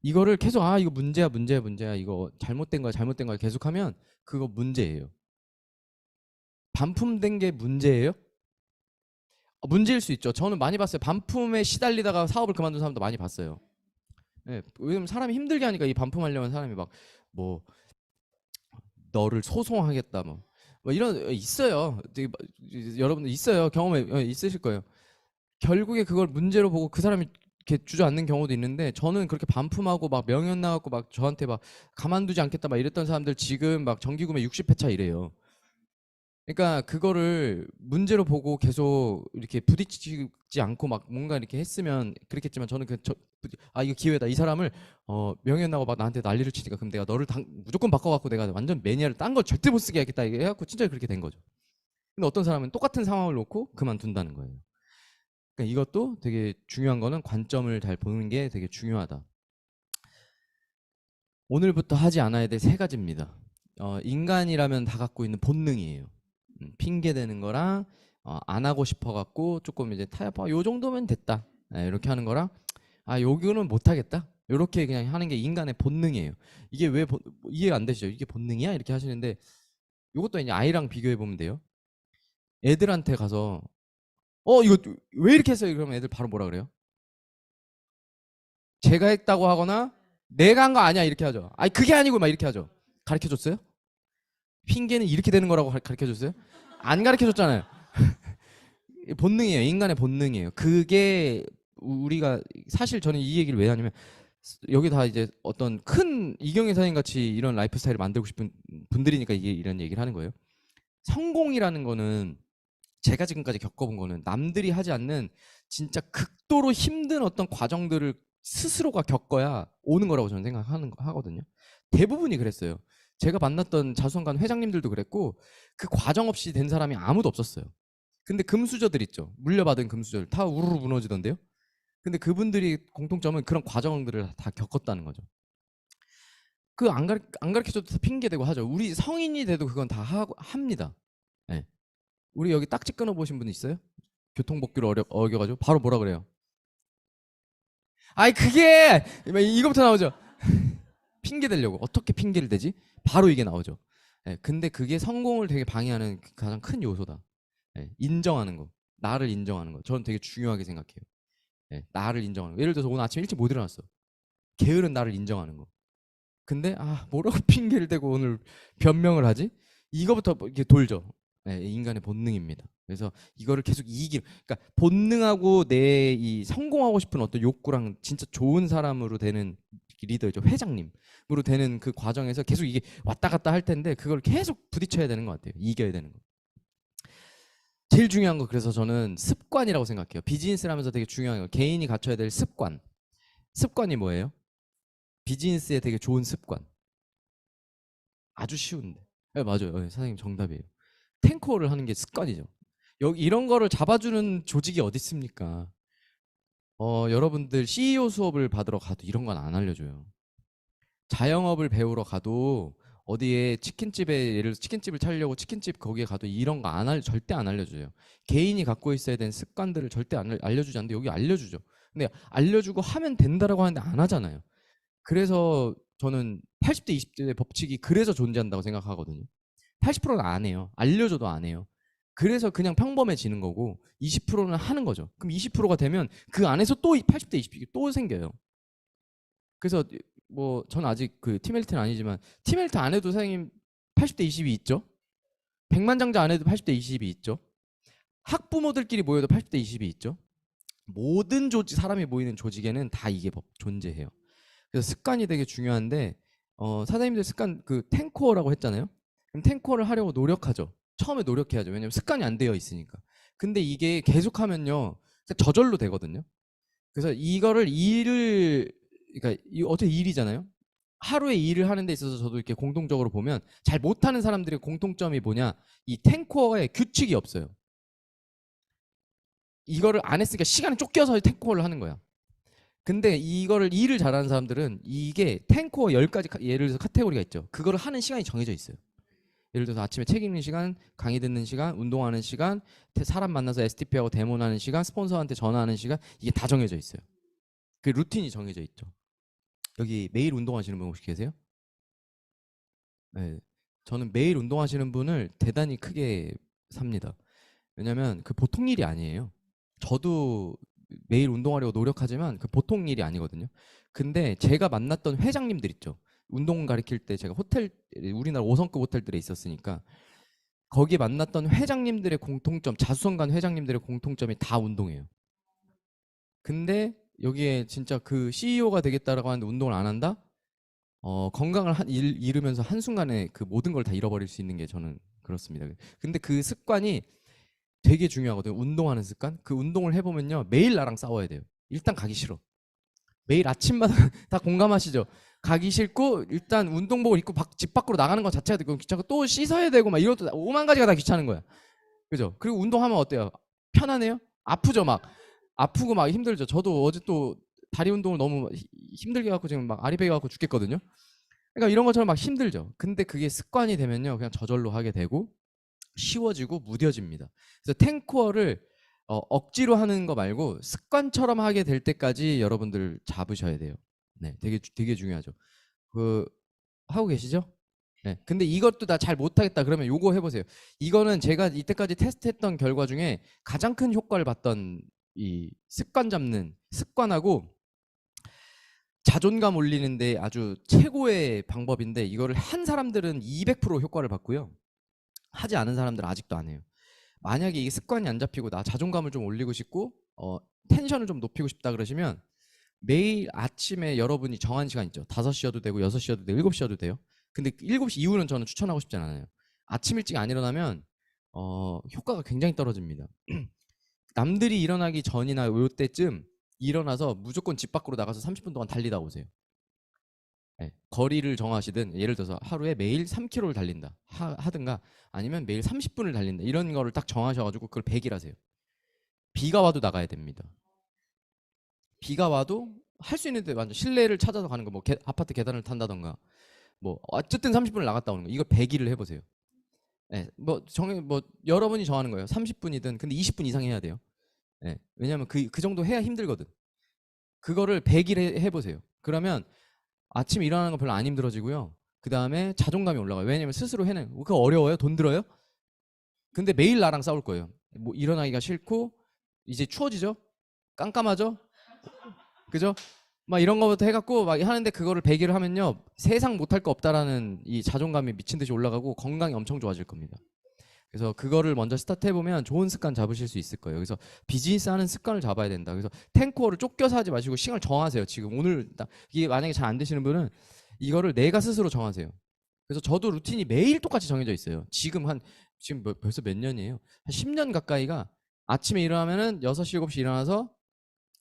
이거를 계속 아 이거 문제야 문제야 문제야 이거 잘못된 거야 계속하면 그거 문제예요. 반품된 게 문제예요? 문제일 수 있죠. 저는 많이 봤어요. 반품에 시달리다가 사업을 그만둔 사람도 많이 봤어요. 예, 왜냐면 사람이 힘들게 하니까 이 반품하려면 사람이 막 뭐 너를 소송하겠다 뭐 이런 있어요. 여러분들 있어요. 경험에 있으실 거예요. 결국에 그걸 문제로 보고 그 사람이 이렇게 주저앉는 경우도 있는데, 저는 그렇게 반품하고 막 명연 나갖고 막 저한테 막 가만두지 않겠다 막 이랬던 사람들 지금 막 정기구매 60회차 이래요. 그러니까 그거를 문제로 보고 계속 이렇게 부딪히지 않고 막 뭔가 이렇게 했으면 그렇겠지만, 저는 아 이거 기회다, 이 사람을 명예나고 막 나한테 난리를 치니까 그럼 내가 너를 무조건 바꿔갖고 내가 완전 매니아를 딴 걸 절대 못 쓰게 하겠다 이게 해갖고 진짜 그렇게 된 거죠. 근데 어떤 사람은 똑같은 상황을 놓고 그만둔다는 거예요. 그러니까 이것도 되게 중요한 거는 관점을 잘 보는 게 되게 중요하다. 오늘부터 하지 않아야 될 세 가지입니다. 인간이라면 다 갖고 있는 본능이에요. 핑계 대는 거랑 안 하고 싶어 갖고 조금 이제 타협하고 요 정도면 됐다. 예, 이렇게 하는 거랑 요거는 못 하겠다. 이렇게 그냥 하는 게 인간의 본능이에요. 이게 왜 이해가 안 되시죠? 이게 본능이야? 이렇게 하시는데 이것도 이제 아이랑 비교해 보면 돼요. 애들한테 가서 이거 왜 이렇게 했어요? 그러면 애들 바로 뭐라 그래요? 제가 했다고 하거나 내가 한 거 아니야 이렇게 하죠. 아니 그게 아니고 막 이렇게 하죠. 가르쳐 줬어요? 핑계는 이렇게 되는 거라고 가르쳐 줬어요? 안 가르쳐 줬잖아요. 본능이에요. 인간의 본능이에요. 그게 우리가 사실 저는 이 얘기를 왜 하냐면 여기 다 이제 어떤 큰 이경희 사님 같이 이런 라이프 스타일을 만들고 싶은 분들이니까 이게 이런 얘기를 하는 거예요. 성공이라는 거는 제가 지금까지 겪어본 거는 남들이 하지 않는 진짜 극도로 힘든 어떤 과정들을 스스로가 겪어야 오는 거라고 저는 하거든요. 대부분이 그랬어요. 제가 만났던 자수성가한 회장님들도 그랬고 그 과정 없이 된 사람이 아무도 없었어요. 근데 금수저들 있죠. 물려받은 금수저들 다 우르르 무너지던데요. 근데 그분들이 공통점은 그런 과정들을 다 겪었다는 거죠. 그 안 가르쳐줘도 다 핑계대고 하죠. 우리 성인이 돼도 그건 다 합니다. 네. 우리 여기 딱지 끊어 보신 분 있어요? 교통법규를 어겨가지고 바로 뭐라 그래요? 아이 그게 이거부터 나오죠. 핑계 대려고 어떻게 핑계를 대지? 바로 이게 나오죠. 예, 근데 그게 성공을 되게 방해하는 가장 큰 요소다. 예, 인정하는 거, 나를 인정하는 거, 저는 되게 중요하게 생각해요. 예, 나를 인정하는 거. 예를 들어서 오늘 아침 일찍 못 일어났어. 게으른 나를 인정하는 거. 근데 뭐라고 핑계를 대고 오늘 변명을 하지? 이거부터 이렇게 돌죠. 네, 인간의 본능입니다. 그래서 이거를 계속 그러니까 본능하고 내 이 성공하고 싶은 어떤 욕구랑 진짜 좋은 사람으로 되는 리더죠. 회장님으로 되는 그 과정에서 계속 이게 왔다 갔다 할 텐데 그걸 계속 부딪혀야 되는 것 같아요. 이겨야 되는 거. 제일 중요한 거 그래서 저는 습관이라고 생각해요. 비즈니스를 하면서 되게 중요한 거. 개인이 갖춰야 될 습관. 습관이 뭐예요? 비즈니스에 되게 좋은 습관. 아주 쉬운데. 네, 맞아요. 네, 사장님 정답이에요. 탱커를 하는 게 습관이죠. 여기 이런 거를 잡아주는 조직이 어디 있습니까? 여러분들 CEO 수업을 받으러 가도 이런 건 안 알려줘요. 자영업을 배우러 가도 어디에 치킨집에 예를 들어서 치킨집을 차리려고 치킨집 거기에 가도 이런 거 절대 안 알려줘요. 개인이 갖고 있어야 되는 습관들을 절대 안 알려주지 않는데 여기 알려주죠. 근데 알려주고 하면 된다라고 하는데 안 하잖아요. 그래서 저는 80대 20대 법칙이 그래서 존재한다고 생각하거든요. 80%는 안 해요. 알려줘도 안 해요. 그래서 그냥 평범해지는 거고 20%는 하는 거죠. 그럼 20%가 되면 그 안에서 또 80대 20이 또 생겨요. 그래서 뭐 저는 아직 그 팀헬트는 아니지만 팀헬트 안 해도 선생님 80대 20이 있죠. 백만장자 안 해도 80대 20이 있죠. 학부모들끼리 모여도 80대 20이 있죠. 모든 사람이 모이는 조직에는 다 이게 존재해요. 그래서 습관이 되게 중요한데 사장님들 습관 그 탱코어라고 했잖아요. 그럼 탱코어를 하려고 노력하죠. 처음에 노력해야죠. 왜냐면 습관이 안 되어 있으니까. 근데 이게 계속하면요 저절로 되거든요. 그래서 이거를 그러니까 어차피 일이잖아요. 하루에 일을 하는 데 있어서 저도 이렇게 공통적으로 보면 잘 못하는 사람들의 공통점이 뭐냐, 이 탱코어의 규칙이 없어요. 이거를 안 했으니까 시간을 쫓겨서 탱코어를 하는 거야. 근데 이거를 일을 잘하는 사람들은 이게 탱코어 10가지 예를 들어서 카테고리가 있죠. 그거를 하는 시간이 정해져 있어요. 예를 들어서 아침에 책 읽는 시간, 강의 듣는 시간, 운동하는 시간, 사람 만나서 STP하고 데모하는 시간, 스폰서한테 전화하는 시간, 이게 다 정해져 있어요. 그 루틴이 정해져 있죠. 여기 매일 운동하시는 분 혹시 계세요? 네. 저는 매일 운동하시는 분을 대단히 크게 삽니다. 왜냐면 그 보통 일이 아니에요. 저도 매일 운동하려고 노력하지만 그 보통 일이 아니거든요. 근데 제가 만났던 회장님들 있죠. 운동 가르칠 때 제가 우리나라 5성급 호텔들에 있었으니까 거기에 만났던 회장님들의 공통점, 자수성가한 회장님들의 공통점이 다 운동이에요. 근데 여기에 진짜 그 CEO가 되겠다라고 하는데 운동을 안 한다? 건강을 잃으면서 한순간에 그 모든 걸 다 잃어버릴 수 있는 게 저는 그렇습니다. 근데 그 습관이 되게 중요하거든요. 운동하는 습관. 그 운동을 해보면요 매일 나랑 싸워야 돼요. 일단 가기 싫어. 매일 아침마다 다 공감하시죠? 가기 싫고 일단 운동복을 입고 집 밖으로 나가는 것 자체가 되고 귀찮고 또 씻어야 되고 막 이것도 5만 가지가 다 귀찮은 거야. 그죠? 그리고 운동하면 어때요? 편하네요? 아프죠 막. 아프고 막 힘들죠. 저도 어제 또 다리 운동을 너무 힘들게 갖고 지금 막 아리배겨 갖고 죽겠거든요. 그러니까 이런 것처럼 막 힘들죠. 근데 그게 습관이 되면요, 그냥 저절로 하게 되고 쉬워지고 무뎌집니다. 그래서 탱코어를 억지로 하는 거 말고 습관처럼 하게 될 때까지 여러분들 잡으셔야 돼요. 네, 되게 중요하죠. 그 하고 계시죠? 네. 근데 이것도 나 잘 못하겠다 그러면 요거 해보세요. 이거는 제가 이때까지 테스트했던 결과 중에 가장 큰 효과를 봤던 이 습관 잡는 습관하고 자존감 올리는데 아주 최고의 방법인데, 이거를 한 사람들은 200% 효과를 받고요. 하지 않은 사람들은 아직도 안 해요. 만약에 이게 습관이 안 잡히고 나 자존감을 좀 올리고 싶고 텐션을 좀 높이고 싶다 그러시면 매일 아침에 여러분이 정한 시간 있죠. 5시여도 되고 6시여도 되고 7시여도 돼요. 근데 7시 이후는 저는 추천하고 싶지 않아요. 아침 일찍 안 일어나면 효과가 굉장히 떨어집니다. 남들이 일어나기 전이나 요때쯤 일어나서 무조건 집 밖으로 나가서 30분 동안 달리다 오세요. 네, 거리를 정하시든, 예를 들어서 하루에 매일 3km를 달린다 하든가, 아니면 매일 30분을 달린다, 이런 거를 딱 정하셔가지고 그걸 100일 하세요. 비가 와도 나가야 됩니다. 비가 와도 할 수 있는데 완전 실내를 찾아서 가는 거, 뭐 아파트 계단을 탄다던가, 뭐 어쨌든 30분을 나갔다 오는 거, 이걸 100일을 해보세요. 네, 뭐 여러분이 정하는 거예요. 30분이든, 근데 20분 이상 해야 돼요. 네, 왜냐면 그 정도 해야 힘들거든. 그거를 100일 해보세요. 그러면 아침에 일어나는 거 별로 안 힘들어지고요. 그 다음에 자존감이 올라가요. 왜냐면 스스로 해낸, 그거 어려워요? 돈 들어요? 근데 매일 나랑 싸울 거예요. 뭐 일어나기가 싫고, 이제 추워지죠? 깜깜하죠? 그죠? 막 이런 거부터 해갖고 막 하는데, 그거를 100일을 하면요, 세상 못할 거 없다라는 이 자존감이 미친 듯이 올라가고 건강이 엄청 좋아질 겁니다. 그래서 그거를 먼저 스타트 해보면 좋은 습관 잡으실 수 있을 거예요. 그래서 비즈니스 하는 습관을 잡아야 된다. 그래서 탱코어를 쫓겨서 하지 마시고 시간을 정하세요. 지금 오늘 딱 이게 만약에 잘 안 되시는 분은 이거를 내가 스스로 정하세요. 그래서 저도 루틴이 매일 똑같이 정해져 있어요. 지금 벌써 몇 년이에요? 한 10년 가까이가 아침에 일어나면은 6시, 7시 일어나서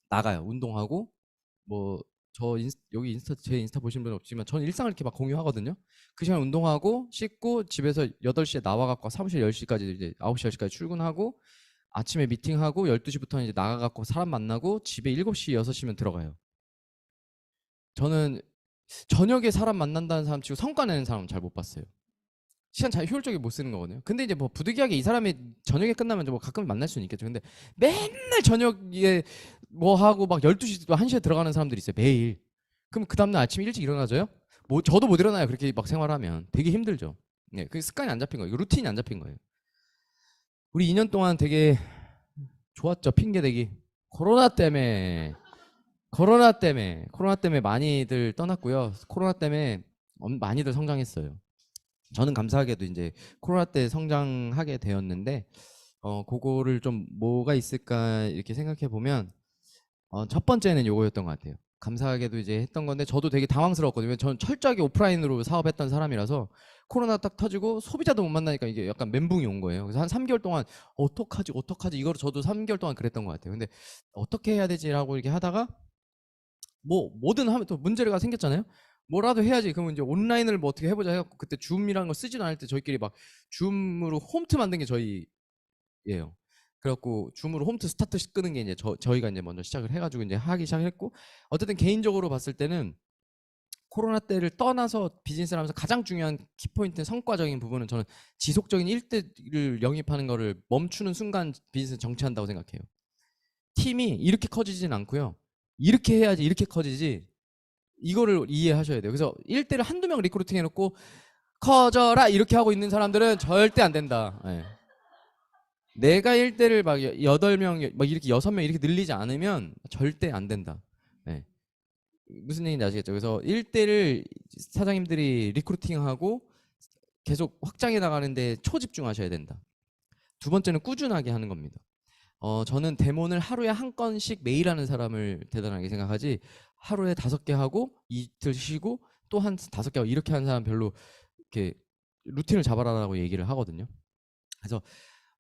나가요. 운동하고, 뭐 여기 제 인스타 보신 분 없지만 저는 일상을 이렇게 막 공유하거든요. 그 시간 운동하고 씻고 집에서 8시에 나와갖고 사무실 10시까지, 이제 9시 10시까지 출근하고, 아침에 미팅하고 12시부터는 이제 나가갖고 사람 만나고 집에 7시 6시면 들어가요. 저는 저녁에 사람 만난다는 사람 치고 성과 내는 사람은 잘 못 봤어요. 시간 잘 효율적이게 못 쓰는 거거든요. 근데 이제 뭐 부득이하게 이 사람이 저녁에 끝나면 뭐 가끔 만날 수는 있겠죠. 근데 맨날 저녁에 뭐 하고 막 12시 또 1시에 들어가는 사람들이 있어요. 매일. 그럼 그 다음날 아침 일찍 일어나져요? 뭐 저도 못 일어나요. 그렇게 막 생활하면 되게 힘들죠. 네, 그 습관이 안 잡힌 거예요. 루틴이 안 잡힌 거예요. 우리 2년 동안 되게 좋았죠. 핑계 대기. 코로나 때문에 코로나 때문에 많이들 떠났고요. 코로나 때문에 많이들 성장했어요. 저는 감사하게도 이제 코로나 때 성장하게 되었는데, 그거를 좀 뭐가 있을까 이렇게 생각해 보면, 첫 번째는 요거였던 것 같아요. 감사하게도 이제 했던 건데, 저도 되게 당황스러웠거든요. 저는 철저하게 오프라인으로 사업했던 사람이라서 코로나 딱 터지고 소비자도 못 만나니까 이게 약간 멘붕이 온 거예요. 그래서 한 3개월 동안 어떡하지 이거를 저도 3개월 동안 그랬던 것 같아요. 근데 어떻게 해야 되지라고 이렇게 하다가, 뭐든 하면 또 문제가 생겼잖아요. 뭐라도 해야지. 그러면 이제 온라인을 뭐 어떻게 해보자 해갖고, 그때 줌이라는 거 쓰지도 않을 때 저희끼리 막 줌으로 홈트 만든 게 저희예요. 그래갖고 줌으로 홈트 스타트 끄는 게 이제 저희가 이제 먼저 시작을 해가지고 이제 하기 시작했고, 어쨌든 개인적으로 봤을 때는 코로나 때를 떠나서 비즈니스를 하면서 가장 중요한 키포인트, 성과적인 부분은 저는 지속적인 1대를 영입하는 거를 멈추는 순간 비즈니스 정체한다고 생각해요. 팀이 이렇게 커지진 않고요. 이렇게 해야지 이렇게 커지지, 이거를 이해하셔야 돼요. 그래서 1대를 한두 명 리크루팅 해놓고 커져라 이렇게 하고 있는 사람들은 절대 안 된다. 네. 내가 1대를 막 8명 막 이렇게 6명 이렇게 늘리지 않으면 절대 안 된다. 네. 무슨 얘기인지 아시겠죠? 그래서 1대를 사장님들이 리크루팅하고 계속 확장해 나가는데 초집중하셔야 된다. 두 번째는 꾸준하게 하는 겁니다. 저는 데모를 하루에 한 건씩 매일 하는 사람을 대단하게 생각하지, 하루에 5개 하고 이틀 쉬고 또 한 5개 하고 이렇게 하는 사람 별로, 이렇게 루틴을 잡아라라고 얘기를 하거든요. 그래서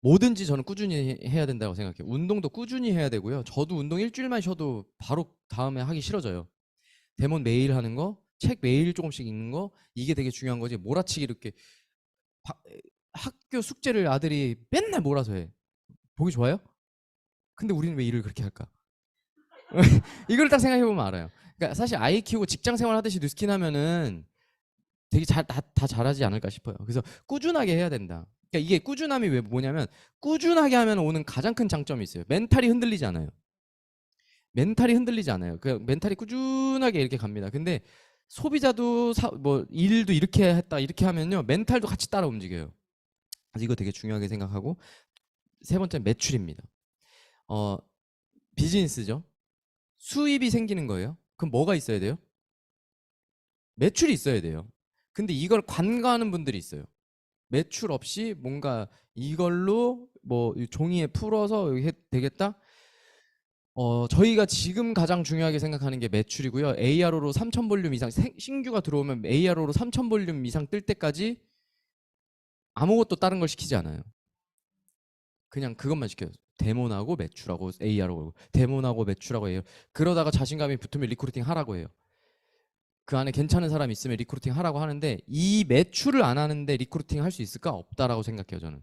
뭐든지 저는 꾸준히 해야 된다고 생각해요. 운동도 꾸준히 해야 되고요. 저도 운동 일주일만 쉬어도 바로 다음에 하기 싫어져요. 데모 매일 하는 거, 책 매일 조금씩 읽는 거, 이게 되게 중요한 거지. 몰아치기 이렇게 바- 학교 숙제를 아들이 맨날 몰아서 해. 보기 좋아요? 근데 우리는 왜 일을 그렇게 할까? 이걸 딱 생각해 보면 알아요. 그러니까 사실 아이 키우고 직장 생활 하듯이 뉴스킨 하면은 되게 다 잘하지 않을까 싶어요. 그래서 꾸준하게 해야 된다. 그러니까 이게 꾸준함이 왜 뭐냐면 꾸준하게 하면 오는 가장 큰 장점이 있어요. 멘탈이 흔들리지 않아요. 멘탈이 흔들리지 않아요. 그 멘탈이 꾸준하게 이렇게 갑니다. 근데 소비자도 뭐 일도 이렇게 했다 이렇게 하면요 멘탈도 같이 따라 움직여요. 그래서 이거 되게 중요하게 생각하고 세 번째 매출입니다. 어, 비즈니스죠. 수입이 생기는 거예요. 그럼 뭐가 있어야 돼요? 매출이 있어야 돼요. 근데 이걸 간과하는 분들이 있어요. 매출 없이 뭔가 이걸로 뭐 종이에 풀어서 되겠다? 저희가 지금 가장 중요하게 생각하는 게 매출이고요. ARO로 3,000 볼륨 이상 신규가 들어오면 ARO로 3,000 볼륨 이상 뜰 때까지 아무것도 다른 걸 시키지 않아요. 그냥 그것만 시켜요. 데모나고 매출하고 AR하고 데모나고 매출하고 AR. 그러다가 자신감이 붙으면 리크루팅 하라고 해요. 그 안에 괜찮은 사람 있으면 리크루팅 하라고 하는데 이 매출을 안 하는데 리크루팅 할 수 있을까? 없다라고 생각해요, 저는.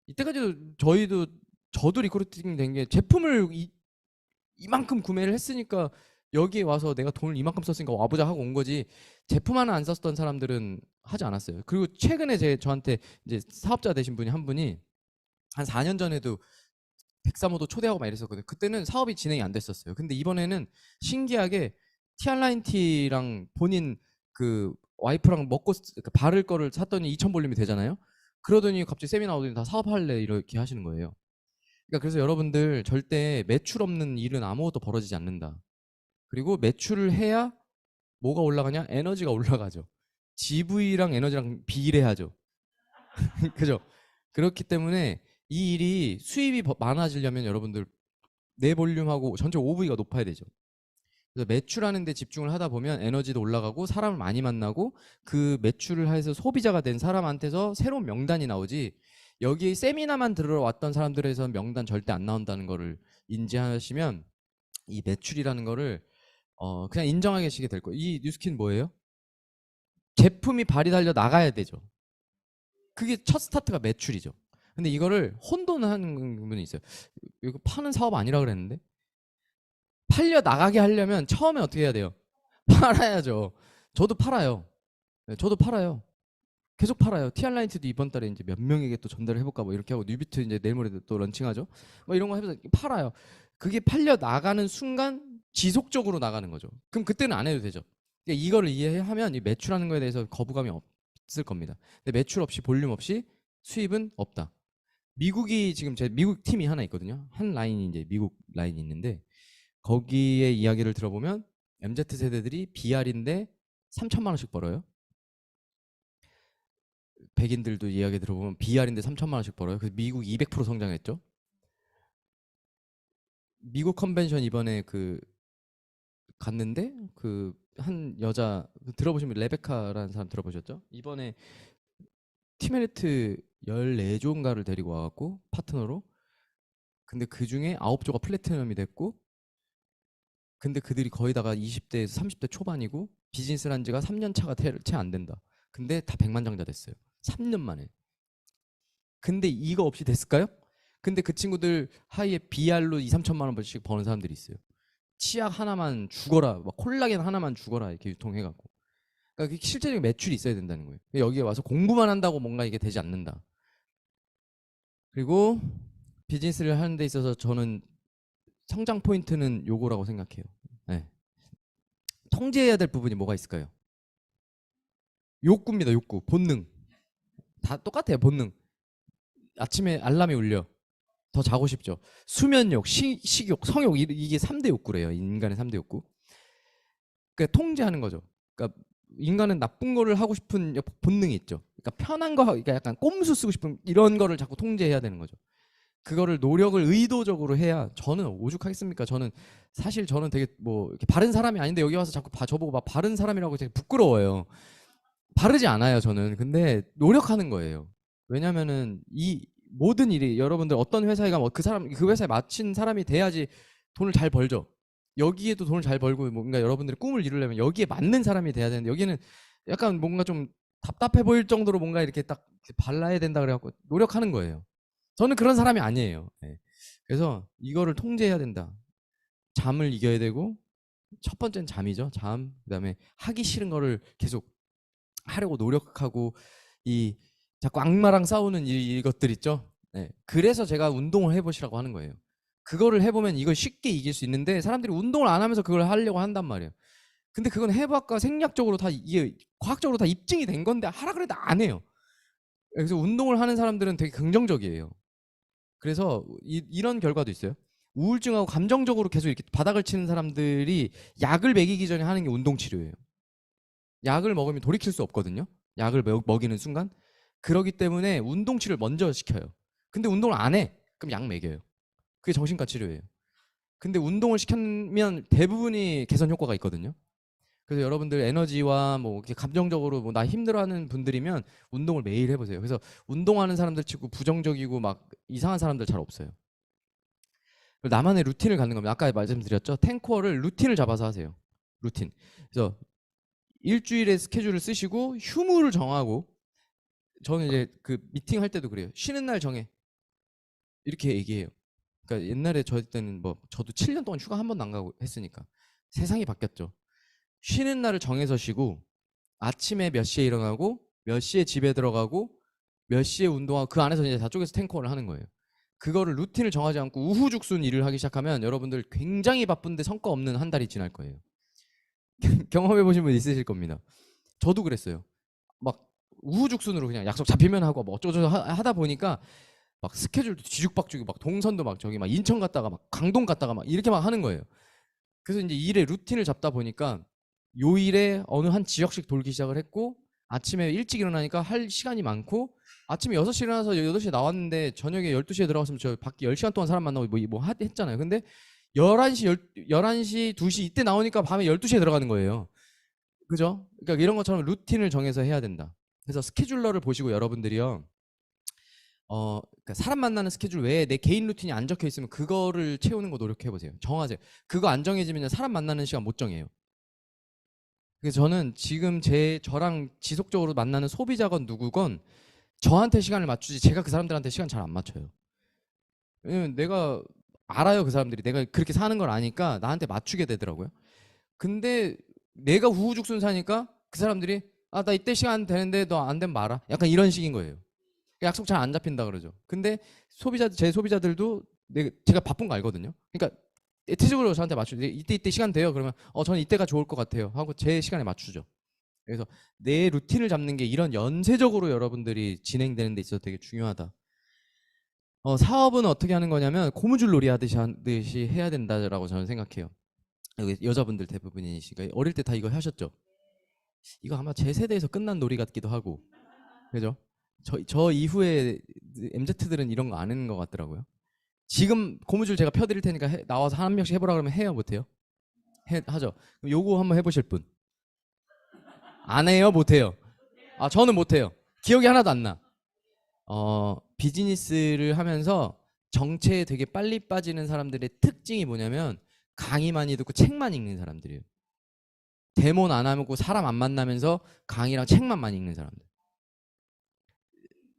이때까지도 저도 리크루팅 된 게 제품을 이만큼 구매를 했으니까 여기에 와서 내가 돈을 이만큼 썼으니까 와보자 하고 온 거지 제품 하나 안 썼던 사람들은 하지 않았어요. 그리고 최근에 저한테 이제 사업자 되신 분이 한 분이 한 4년 전에도 백사모도 초대하고 막 이랬었거든요. 그때는 사업이 진행이 안 됐었어요. 근데 이번에는 신기하게 TR9T랑 본인 그 와이프랑 먹고 바를 거를 샀더니 2,000 볼륨이 되잖아요. 그러더니 갑자기 세미나 오더니 다 사업할래 이렇게 하시는 거예요. 그러니까 그래서 여러분들 절대 매출 없는 일은 아무것도 벌어지지 않는다. 그리고 매출을 해야 뭐가 올라가냐? 에너지가 올라가죠. GV랑 에너지랑 비례하죠. 그죠? 그렇기 때문에 이 일이 수입이 많아지려면 여러분들 내 볼륨하고 전체 OV가 높아야 되죠. 그래서 매출하는 데 집중을 하다 보면 에너지도 올라가고 사람을 많이 만나고 그 매출을 해서 소비자가 된 사람한테서 새로운 명단이 나오지 여기 세미나만 들어왔던 사람들에서 명단 절대 안 나온다는 거를 인지하시면 이 매출이라는 거를 그냥 인정하시게 될 거예요. 이 뉴스킨 뭐예요? 제품이 발이 달려 나가야 되죠. 그게 첫 스타트가 매출이죠. 근데 이거를 혼돈하는 분이 있어요. 이거 파는 사업 아니라 그랬는데 팔려 나가게 하려면 처음에 어떻게 해야 돼요? 팔아야죠. 저도 팔아요. 네, 저도 팔아요. 계속 팔아요. TR9T도 이번 달에 이제 몇 명에게 또 전달을 해볼까 뭐 이렇게 하고 뉴비트 이제 내일 모레 또 런칭하죠. 뭐 이런 거 해서 팔아요. 그게 팔려 나가는 순간 지속적으로 나가는 거죠. 그럼 그때는 안 해도 되죠. 그러니까 이거를 이해하면 이 매출하는 거에 대해서 거부감이 없을 겁니다. 근데 매출 없이 볼륨 없이 수입은 없다. 미국이 지금 제 미국 팀이 하나 있거든요. 한 라인이 이제 미국 라인이 있는데 거기에 이야기를 들어보면 MZ 세대들이 BR인데 3천만 원씩 벌어요. 백인들도 이야기 들어보면 BR인데 3천만 원씩 벌어요. 그래서 미국 200% 성장했죠. 미국 컨벤션 이번에 그 갔는데 그 한 여자 들어보시면 레베카라는 사람 들어보셨죠? 이번에 티메리트 14조인가를 데리고 와갖고 파트너로 근데 그 중에 9조가 플래티넘이 됐고 근데 그들이 거의 다가 20대에서 30대 초반이고 비즈니스를 한 지가 3년 차가 채 안 된다. 근데 다 백만장자 됐어요. 3년 만에. 근데 이거 없이 됐을까요? 근데 그 친구들 하이에 BR로 2, 3천만 원씩 버는 사람들이 있어요. 치약 하나만 죽어라, 막 콜라겐 하나만 죽어라 이렇게 유통해갖고. 그러니까 실제적인 매출이 있어야 된다는 거예요. 여기에 와서 공부만 한다고 뭔가 이게 되지 않는다. 그리고 비즈니스를 하는 데 있어서 저는 성장 포인트는 요거라고 생각해요. 네. 통제해야 될 부분이 뭐가 있을까요? 욕구입니다. 욕구, 본능. 다 똑같아요. 본능. 아침에 알람이 울려. 더 자고 싶죠. 수면욕, 식욕, 성욕 이게 3대 욕구래요. 인간의 3대 욕구. 그러니까 통제하는 거죠. 그러니까 인간은 나쁜 거를 하고 싶은 본능이 있죠. 그러니까 편한 거, 그러니까 약간 꼼수 쓰고 싶은 이런 거를 자꾸 통제해야 되는 거죠. 그거를 노력을 의도적으로 해야 저는 오죽하겠습니까? 사실 저는 되게 뭐 이렇게 바른 사람이 아닌데 여기 와서 자꾸 저보고 막 바른 사람이라고 되게 부끄러워요. 바르지 않아요, 저는. 근데 노력하는 거예요. 왜냐면은 이 모든 일이 여러분들 어떤 회사에 가면 그 회사에 맞춘 사람이 돼야지 돈을 잘 벌죠. 여기에도 돈을 잘 벌고 뭔가 여러분들의 꿈을 이루려면 여기에 맞는 사람이 돼야 되는데 여기는 약간 뭔가 좀 답답해 보일 정도로 뭔가 이렇게 딱 발라야 된다 그래갖고 노력하는 거예요. 저는 그런 사람이 아니에요. 네. 그래서 이거를 통제해야 된다. 잠을 이겨야 되고 첫 번째는 잠이죠. 잠. 그다음에 하기 싫은 거를 계속 하려고 노력하고 이 자꾸 악마랑 싸우는 이것들 있죠. 네. 그래서 제가 운동을 해보시라고 하는 거예요. 그거를 해보면 이걸 쉽게 이길 수 있는데 사람들이 운동을 안 하면서 그걸 하려고 한단 말이에요. 근데 그건 해부학과 생략적으로 다 이게 과학적으로 다 입증이 된 건데 하라 그래도 안 해요. 그래서 운동을 하는 사람들은 되게 긍정적이에요. 그래서 이런 결과도 있어요. 우울증하고 감정적으로 계속 이렇게 바닥을 치는 사람들이 약을 먹이기 전에 하는 게 운동 치료예요. 약을 먹으면 돌이킬 수 없거든요. 약을 먹이는 순간. 그러기 때문에 운동 치료를 먼저 시켜요. 근데 운동을 안 해. 그럼 약 먹여요. 그게 정신과 치료예요. 근데 운동을 시키면 대부분이 개선 효과가 있거든요. 그래서 여러분들 에너지와 뭐 이렇게 감정적으로 뭐 나 힘들어하는 분들이면 운동을 매일 해보세요. 그래서 운동하는 사람들 치고 부정적이고 막 이상한 사람들 잘 없어요. 나만의 루틴을 갖는 겁니다. 아까 말씀드렸죠. 탱코어를 루틴을 잡아서 하세요. 루틴. 그래서 일주일의 스케줄을 쓰시고 휴무를 정하고, 저는 이제 그 미팅 할 때도 그래요. 쉬는 날 정해. 이렇게 얘기해요. 그러니까 옛날에 저 때는 뭐 저도 7년 동안 휴가 한 번도 안 가고 했으니까 세상이 바뀌었죠. 쉬는 날을 정해서 쉬고 아침에 몇 시에 일어나고 몇 시에 집에 들어가고 몇 시에 운동하고 그 안에서 이제 다 쪼개서 탱커를 하는 거예요. 그거를 루틴을 정하지 않고 우후죽순 일을 하기 시작하면 여러분들 굉장히 바쁜데 성과 없는 한 달이 지날 거예요. 경험해 보신 분 있으실 겁니다. 저도 그랬어요. 막 우후죽순으로 그냥 약속 잡히면 하고 뭐 어쩌고저쩌고 하다 보니까 막 스케줄도 뒤죽박죽이고 막 동선도 막 저기 막 인천 갔다가 막 강동 갔다가 막 이렇게 막 하는 거예요. 그래서 이제 일의 루틴을 잡다 보니까 요일에 어느 한 지역씩 돌기 시작을 했고, 아침에 일찍 일어나니까 할 시간이 많고, 아침에 6시에 일어나서 8시에 나왔는데 저녁에 12시에 들어갔으면 저 밖에 10시간 동안 사람 만나고 뭐 했잖아요. 근데 11시, 11시, 2시 이때 나오니까 밤에 12시에 들어가는 거예요. 그죠? 그러니까 이런 것처럼 루틴을 정해서 해야 된다. 그래서 스케줄러를 보시고 여러분들이요. 그러니까 사람 만나는 스케줄 외에 내 개인 루틴이 안 적혀 있으면 그거를 채우는 거 노력해 보세요. 정하세요. 그거 안 정해지면 사람 만나는 시간 못 정해요. 그래서 저는 지금 저랑 지속적으로 만나는 소비자건 누구건 저한테 시간을 맞추지 제가 그 사람들한테 시간 잘 안 맞춰요. 왜냐면 내가 알아요. 그 사람들이 내가 그렇게 사는 걸 아니까 나한테 맞추게 되더라고요. 근데 내가 후후죽순 사니까 그 사람들이 아, 나 이때 시간 되는데 너 안 되면 말아. 약간 이런 식인 거예요. 약속 잘 안 잡힌다 그러죠. 근데 제 소비자들도 제가 바쁜 거 알거든요. 그러니까 대체적으로 저한테 맞추죠. 이때 시간 돼요. 그러면 저는 이때가 좋을 것 같아요 하고 제 시간에 맞추죠. 그래서 내 루틴을 잡는 게 이런 연쇄적으로 여러분들이 진행되는 데 있어서 되게 중요하다. 사업은 어떻게 하는 거냐면 고무줄놀이 하듯이 해야 된다라고 저는 생각해요. 여기 여자분들 대부분이시니까 어릴 때 다 이거 하셨죠? 이거 아마 제 세대에서 끝난 놀이 같기도 하고, 그죠? 저 이후에 MZ들은 이런 거 안 하는 것 같더라고요. 지금 고무줄 제가 펴드릴 테니까 나와서 한 명씩 해보라 그러면 해요, 못해요? 하죠. 그럼 요거 한번 해보실 분? 안 해요, 못해요? 아, 저는 못해요. 기억이 하나도 안 나. 비즈니스를 하면서 정체에 되게 빨리 빠지는 사람들의 특징이 뭐냐면 강의 많이 듣고 책만 읽는 사람들이에요. 데모는 안 하고 사람 안 만나면서 강의랑 책만 많이 읽는 사람들.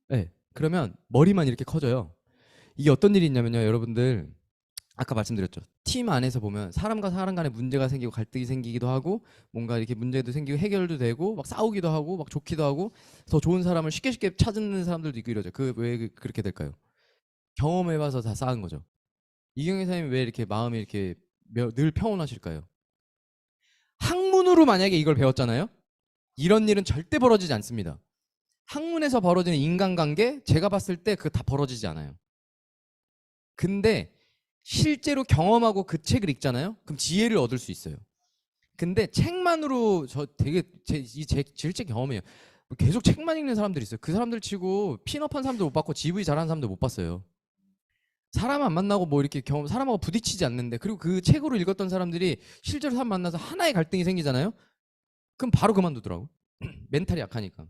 네. 그러면 머리만 이렇게 커져요. 이게 어떤 일이 있냐면요, 여러분들. 아까 말씀드렸죠. 팀 안에서 보면 사람과 사람 간에 문제가 생기고 갈등이 생기기도 하고 뭔가 이렇게 문제도 생기고 해결도 되고 막 싸우기도 하고 막 좋기도 하고 더 좋은 사람을 쉽게 찾는 사람들도 있고 이러죠. 왜 그렇게 될까요? 경험해봐서 다 쌓은 거죠. 이경희 선생님이 왜 이렇게 마음이 이렇게 늘 평온하실까요? 학문으로 만약에 이걸 배웠잖아요. 이런 일은 절대 벌어지지 않습니다. 학문에서 벌어지는 인간관계 제가 봤을 때 그거 다 벌어지지 않아요. 근데 실제로 경험하고 그 책을 읽잖아요. 그럼 지혜를 얻을 수 있어요. 근데 책만으로 저 되게 제 실제 경험이에요. 계속 책만 읽는 사람들이 있어요. 그 사람들 치고 핀업한 사람도 못 봤고 GV 잘하는 사람도 못 봤어요. 사람 안 만나고 뭐 이렇게 사람하고 부딪히지 않는데, 그리고 그 책으로 읽었던 사람들이 실제로 사람 만나서 하나의 갈등이 생기잖아요. 그럼 바로 그만두더라고. 멘탈이 약하니까.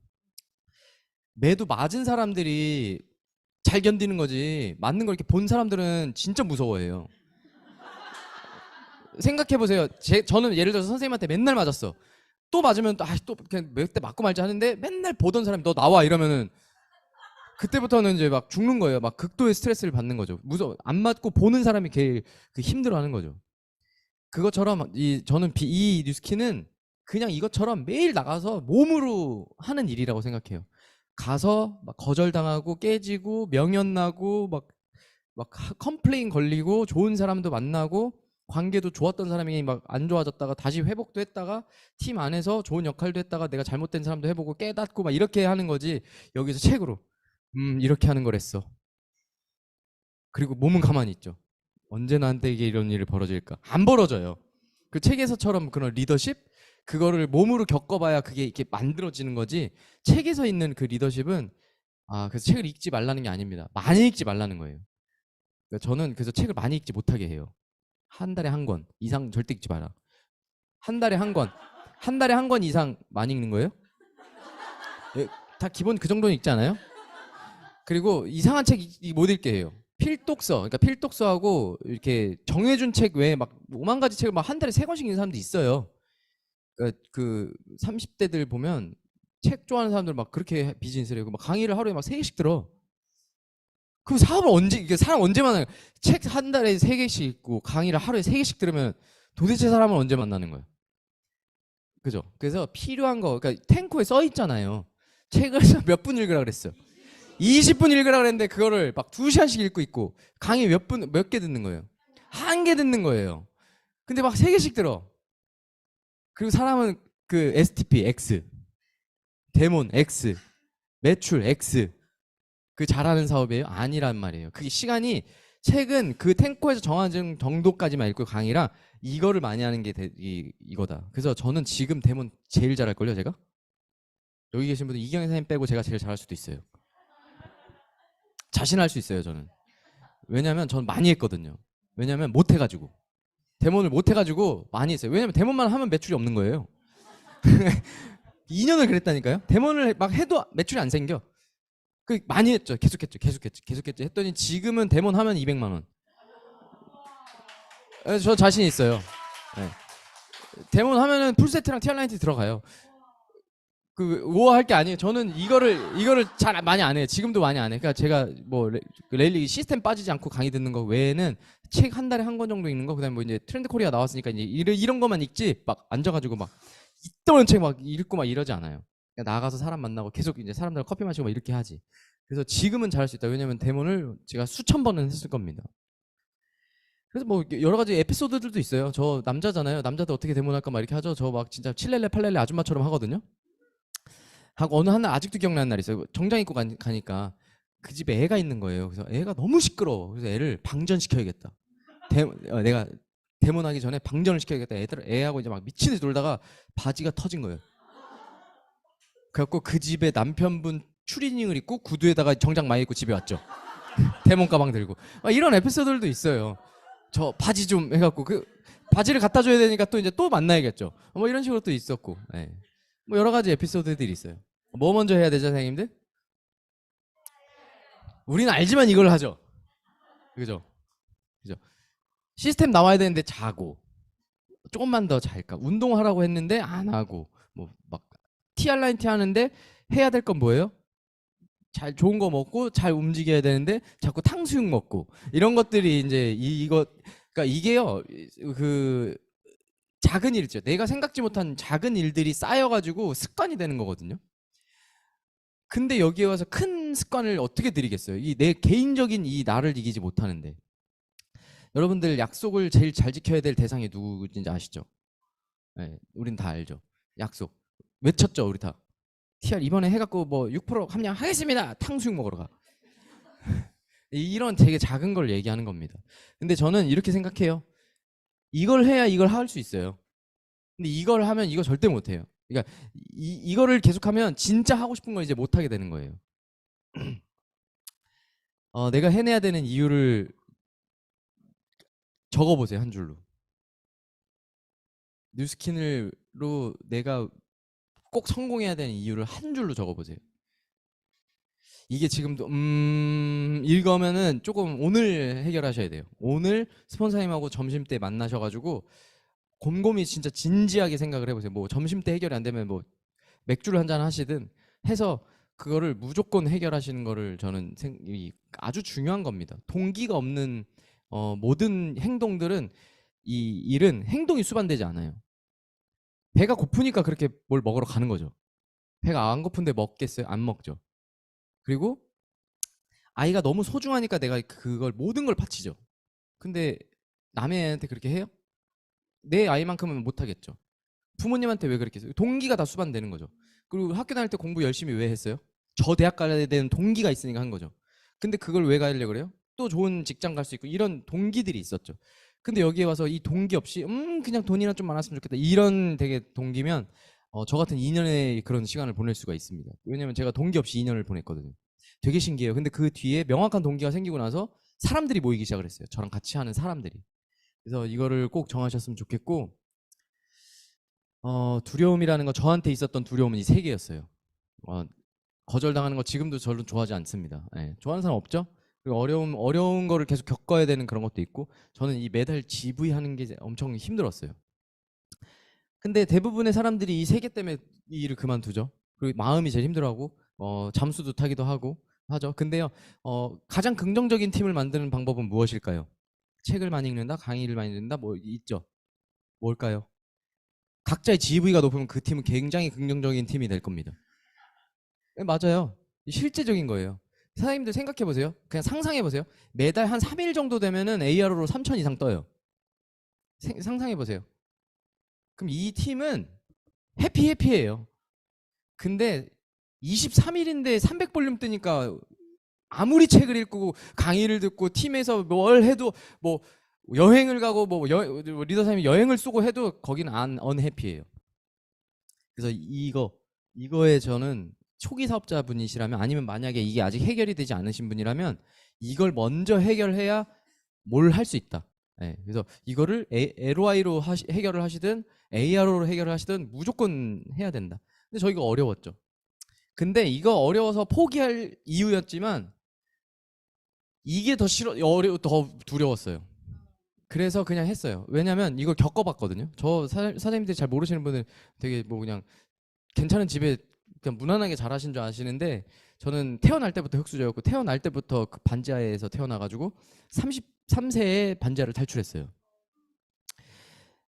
매도 맞은 사람들이 잘 견디는 거지 맞는 걸 이렇게 본 사람들은 진짜 무서워해요. 생각해 보세요. 저는 예를 들어서 선생님한테 맨날 맞았어. 또 맞으면 또 그냥 몇 대 맞고 말지 하는데 맨날 보던 사람이 너 나와 이러면은 그때부터는 이제 막 죽는 거예요. 막 극도의 스트레스를 받는 거죠. 무서워. 안 맞고 보는 사람이 그 힘들어하는 거죠. 그것처럼 저는 이 뉴스키는 그냥 이것처럼 매일 나가서 몸으로 하는 일이라고 생각해요. 가서 막 거절당하고 깨지고 명연 나고 막 컴플레인 걸리고 좋은 사람도 만나고 관계도 좋았던 사람이 막 안 좋아졌다가 다시 회복도 했다가 팀 안에서 좋은 역할도 했다가 내가 잘못된 사람도 해보고 깨닫고 막 이렇게 하는 거지. 여기서 책으로 이렇게 하는 거랬어. 그리고 몸은 가만히 있죠. 언제 나한테 이게 이런 일이 벌어질까? 안 벌어져요. 그 책에서처럼 그런 리더십 그거를 몸으로 겪어봐야 그게 이렇게 만들어지는 거지. 책에서 있는 그 리더십은 그래서 책을 읽지 말라는 게 아닙니다. 많이 읽지 말라는 거예요. 그러니까 저는 그래서 책을 많이 읽지 못하게 해요. 한 달에 한 권 이상 절대 읽지 마라. 한 달에 한 권, 한 달에 한 권 이상 많이 읽는 거예요? 예, 다 기본 그 정도는 읽지 않아요? 그리고 이상한 책 못 읽게 해요. 필독서, 그러니까 필독서하고 이렇게 정해준 책 외에 막 오만 가지 책을 막 한 달에 세 권씩 읽는 사람도 있어요. 그러니까 그 30대들 보면 책 좋아하는 사람들 막 그렇게 비즈니스를 해요. 막 강의를 하루에 막 세 개씩 들어. 그럼 사업을 언제 이게 사람 언제 만나요? 책 한 달에 세 개씩 읽고 강의를 하루에 세 개씩 들으면 도대체 사람을 언제 만나는 거예요? 그죠? 그래서 필요한 거, 그러니까 탱코에 써 있잖아요. 책을 몇 분 읽으라 그랬어요. 20분 읽으라 그랬는데 그거를 막 2시간씩 읽고 있고 강의 몇 개 듣는 거예요. 한 개 듣는 거예요. 근데 막 세 개씩 들어. 그리고 사람은 그 STP X, 데몬 X, 매출 X, 그 잘하는 사업이에요? 아니란 말이에요. 그게 시간이 책은 그 탱코에서 정한 정도까지만 읽고 강의랑 이거를 많이 하는 게 이거다. 그래서 저는 지금 데몬 제일 잘할걸요, 제가? 여기 계신 분들 이경희 선생님 빼고 제가 제일 잘할 수도 있어요. 자신할 수 있어요, 저는. 왜냐면 저는 많이 했거든요. 왜냐면 못 해가지고. 데몬을 못 해가지고 많이 했어요. 왜냐면 데몬만 하면 매출이 없는 거예요. 2년을 그랬다니까요. 데몬을 막 해도 매출이 안 생겨. 그 많이 했죠. 계속했죠. 했더니 지금은 데몬 하면 200만 원. 저 자신 있어요. 네. 데몬 하면은 풀세트랑 티알라인트 들어가요. 그 우아할 게 아니에요. 저는 이거를 잘 많이 안 해요. 지금도 많이 안 해요. 그러니까 제가 뭐 레일리 시스템 빠지지 않고 강의 듣는 거 외에는 책 한 달에 한 권 정도 읽는 거, 그다음에 뭐 이제 트렌드 코리아 나왔으니까 이제 이런 것만 읽지 막 앉아가지고 막 있던 책 막 읽고 막 이러지 않아요. 그러니까 나가서 사람 만나고 계속 이제 사람들 커피 마시고 막 이렇게 하지. 그래서 지금은 잘할 수 있다. 왜냐면 데몬을 제가 수천 번은 했을 겁니다. 그래서 뭐 여러 가지 에피소드들도 있어요. 저 남자잖아요. 남자들 어떻게 데몬할까 막 이렇게 하죠. 저 막 진짜 칠렐레 팔렐레 아줌마처럼 하거든요. 하고 어느 한 날 아직도 기억나는 날이 있어요. 정장 입고 가니까 그 집에 애가 있는 거예요. 그래서 애가 너무 시끄러워. 그래서 애를 방전시켜야겠다. 내가 데몬하기 전에 방전을 시켜야겠다. 애하고 이제 막 미친 듯이 놀다가 바지가 터진 거예요. 그래갖고 그 집에 남편분 추리닝을 입고 구두에다가 정장 많이 입고 집에 왔죠. 데몬 가방 들고. 막 이런 에피소드들도 있어요. 저 바지 좀 해갖고 그 바지를 갖다 줘야 되니까 또 이제 또 만나야겠죠. 뭐 이런 식으로 또 있었고. 네. 뭐 여러 가지 에피소드들이 있어요. 뭐 먼저 해야 되죠, 선생님들? 우리는 알지만 이걸 하죠. 그죠? 그죠? 시스템 나와야 되는데 자고 조금만 더 잘까? 운동하라고 했는데 안 하고 뭐 막 TR라인티 하는데 해야 될 건 뭐예요? 잘 좋은 거 먹고 잘 움직여야 되는데 자꾸 탕수육 먹고 이런 것들이 이제 이거 그러니까 이게요 그 작은 일이죠. 내가 생각지 못한 작은 일들이 쌓여가지고 습관이 되는 거거든요. 근데 여기에 와서 큰 습관을 어떻게 들이겠어요? 이 내 개인적인 이 나를 이기지 못하는데. 여러분들 약속을 제일 잘 지켜야 될 대상이 누구인지 아시죠? 네, 우린 다 알죠. 약속. 외쳤죠, 우리 다. TR 이번에 해갖고 뭐 6% 함량하겠습니다. 탕수육 먹으러 가. 이런 되게 작은 걸 얘기하는 겁니다. 근데 저는 이렇게 생각해요. 이걸 해야 이걸 할 수 있어요. 근데 이걸 하면 이거 절대 못 해요. 그러니까 이거를 계속하면 진짜 하고 싶은 걸 이제 못 하게 되는 거예요. 내가 해내야 되는 이유를 적어보세요, 한 줄로. 뉴스킨으로 내가 꼭 성공해야 되는 이유를 한 줄로 적어보세요. 이게 지금도 읽으면은 조금 오늘 해결하셔야 돼요. 오늘 스폰서님하고 점심 때 만나셔가지고 곰곰이 진짜 진지하게 생각을 해보세요. 뭐 점심 때 해결이 안 되면 뭐 맥주를 한잔 하시든 해서 그거를 무조건 해결하시는 거를 저는 아주 중요한 겁니다. 동기가 없는 모든 행동들은 이 일은 행동이 수반되지 않아요. 배가 고프니까 그렇게 뭘 먹으러 가는 거죠. 배가 안 고픈데 먹겠어요? 안 먹죠. 그리고 아이가 너무 소중하니까 내가 그걸 모든 걸 바치죠. 근데 남의 애한테 그렇게 해요? 내 아이만큼은 못 하겠죠. 부모님한테 왜 그렇게 했어요? 동기가 다 수반되는 거죠. 그리고 학교 다닐 때 공부 열심히 왜 했어요? 저 대학 가야 되는 동기가 있으니까 한 거죠. 근데 그걸 왜 가려고 그래요? 또 좋은 직장 갈 수 있고 이런 동기들이 있었죠. 근데 여기에 와서 이 동기 없이 그냥 돈이나 좀 많았으면 좋겠다 이런 되게 동기면 저 같은 2년의 그런 시간을 보낼 수가 있습니다. 왜냐면 제가 동기 없이 2년을 보냈거든요. 되게 신기해요. 근데 그 뒤에 명확한 동기가 생기고 나서 사람들이 모이기 시작을 했어요. 저랑 같이 하는 사람들이. 그래서 이거를 꼭 정하셨으면 좋겠고, 두려움이라는 거, 저한테 있었던 두려움은 이 세 개였어요. 어, 거절당하는 거 지금도 저는 좋아하지 않습니다. 예, 좋아하는 사람 없죠? 그리고 어려운 거를 계속 겪어야 되는 그런 것도 있고, 저는 이 매달 GV 하는 게 엄청 힘들었어요. 근데 대부분의 사람들이 이 세 개 때문에 이 일을 그만두죠. 그리고 마음이 제일 힘들어하고, 잠수도 타기도 하고 하죠. 근데요, 가장 긍정적인 팀을 만드는 방법은 무엇일까요? 책을 많이 읽는다, 강의를 많이 듣는다, 뭐 있죠. 뭘까요? 각자의 GV가 높으면 그 팀은 굉장히 긍정적인 팀이 될 겁니다. 네, 맞아요. 실제적인 거예요. 사장님들 생각해 보세요. 그냥 상상해 보세요. 매달 한 3일 정도 되면은 ARO로 3천 이상 떠요. 상상해 보세요. 그럼 이 팀은 해피해피해요. 근데 23일인데 300볼륨 뜨니까 아무리 책을 읽고 강의를 듣고 팀에서 뭘 해도 뭐 여행을 가고 뭐 리더 사님이 여행을 쏘고 해도 거기는 안 언해피해요. 그래서 이거에 저는 초기 사업자분이시라면 아니면 만약에 이게 아직 해결이 되지 않으신 분이라면 이걸 먼저 해결해야 뭘 할 수 있다. 예, 그래서 이거를 LOI로 해결을 하시든 ARO로 해결을 하시든 무조건 해야 된다. 근데 저희가 어려웠죠. 근데 이거 어려워서 포기할 이유였지만 이게 더 두려웠어요. 그래서 그냥 했어요. 왜냐면 이걸 겪어봤거든요. 저 사장님들이 잘 모르시는 분들 되게 뭐 그냥 괜찮은 집에 그냥 무난하게 자라신 줄 아시는데 저는 태어날 때부터 흙수저였고 태어날 때부터 그 반지하에서 태어나가지고 33세에 반지하를 탈출했어요.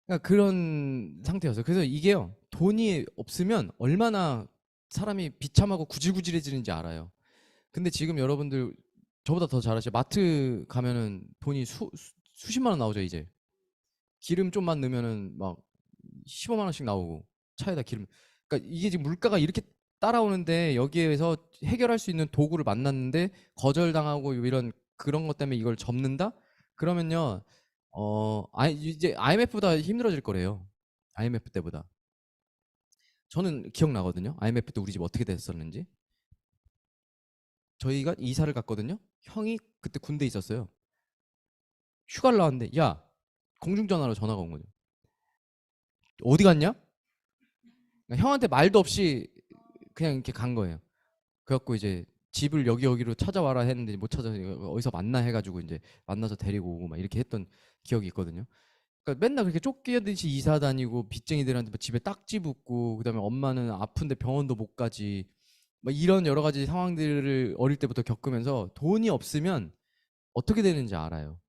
그러니까 그런 상태였어요. 그래서 이게요, 돈이 없으면 얼마나 사람이 비참하고 구질구질해지는지 알아요. 근데 지금 여러분들 저보다 더 잘하시죠. 마트 가면은 돈이 수십만 원 나오죠, 이제. 기름 좀만 넣으면은 막 15만 원씩 나오고 차에다 기름. 그러니까 이게 지금 물가가 이렇게 따라오는데 여기에서 해결할 수 있는 도구를 만났는데 거절당하고 이런 그런 것 때문에 이걸 접는다? 그러면요, 이제 IMF보다 힘들어질 거래요. IMF 때보다. 저는 기억나거든요. IMF 때 우리 집 어떻게 됐었는지. 저희가 이사를 갔거든요. 형이 그때 군대 있었어요. 휴가를 나왔는데, 야, 공중전화로 전화가 온 거죠. 어디 갔냐? 그러니까 형한테 말도 없이 그냥 이렇게 간 거예요. 그래갖고 이제 집을 여기로 찾아와라 했는데 못 찾아 어디서 만나 해가지고 이제 만나서 데리고 오고 막 이렇게 했던 기억이 있거든요. 그러니까 맨날 그렇게 쫓기듯이 이사 다니고 빚쟁이들한테 막 집에 딱지 붙고 그다음에 엄마는 아픈데 병원도 못 가지 막 이런 여러 가지 상황들을 어릴 때부터 겪으면서 돈이 없으면 어떻게 되는지 알아요.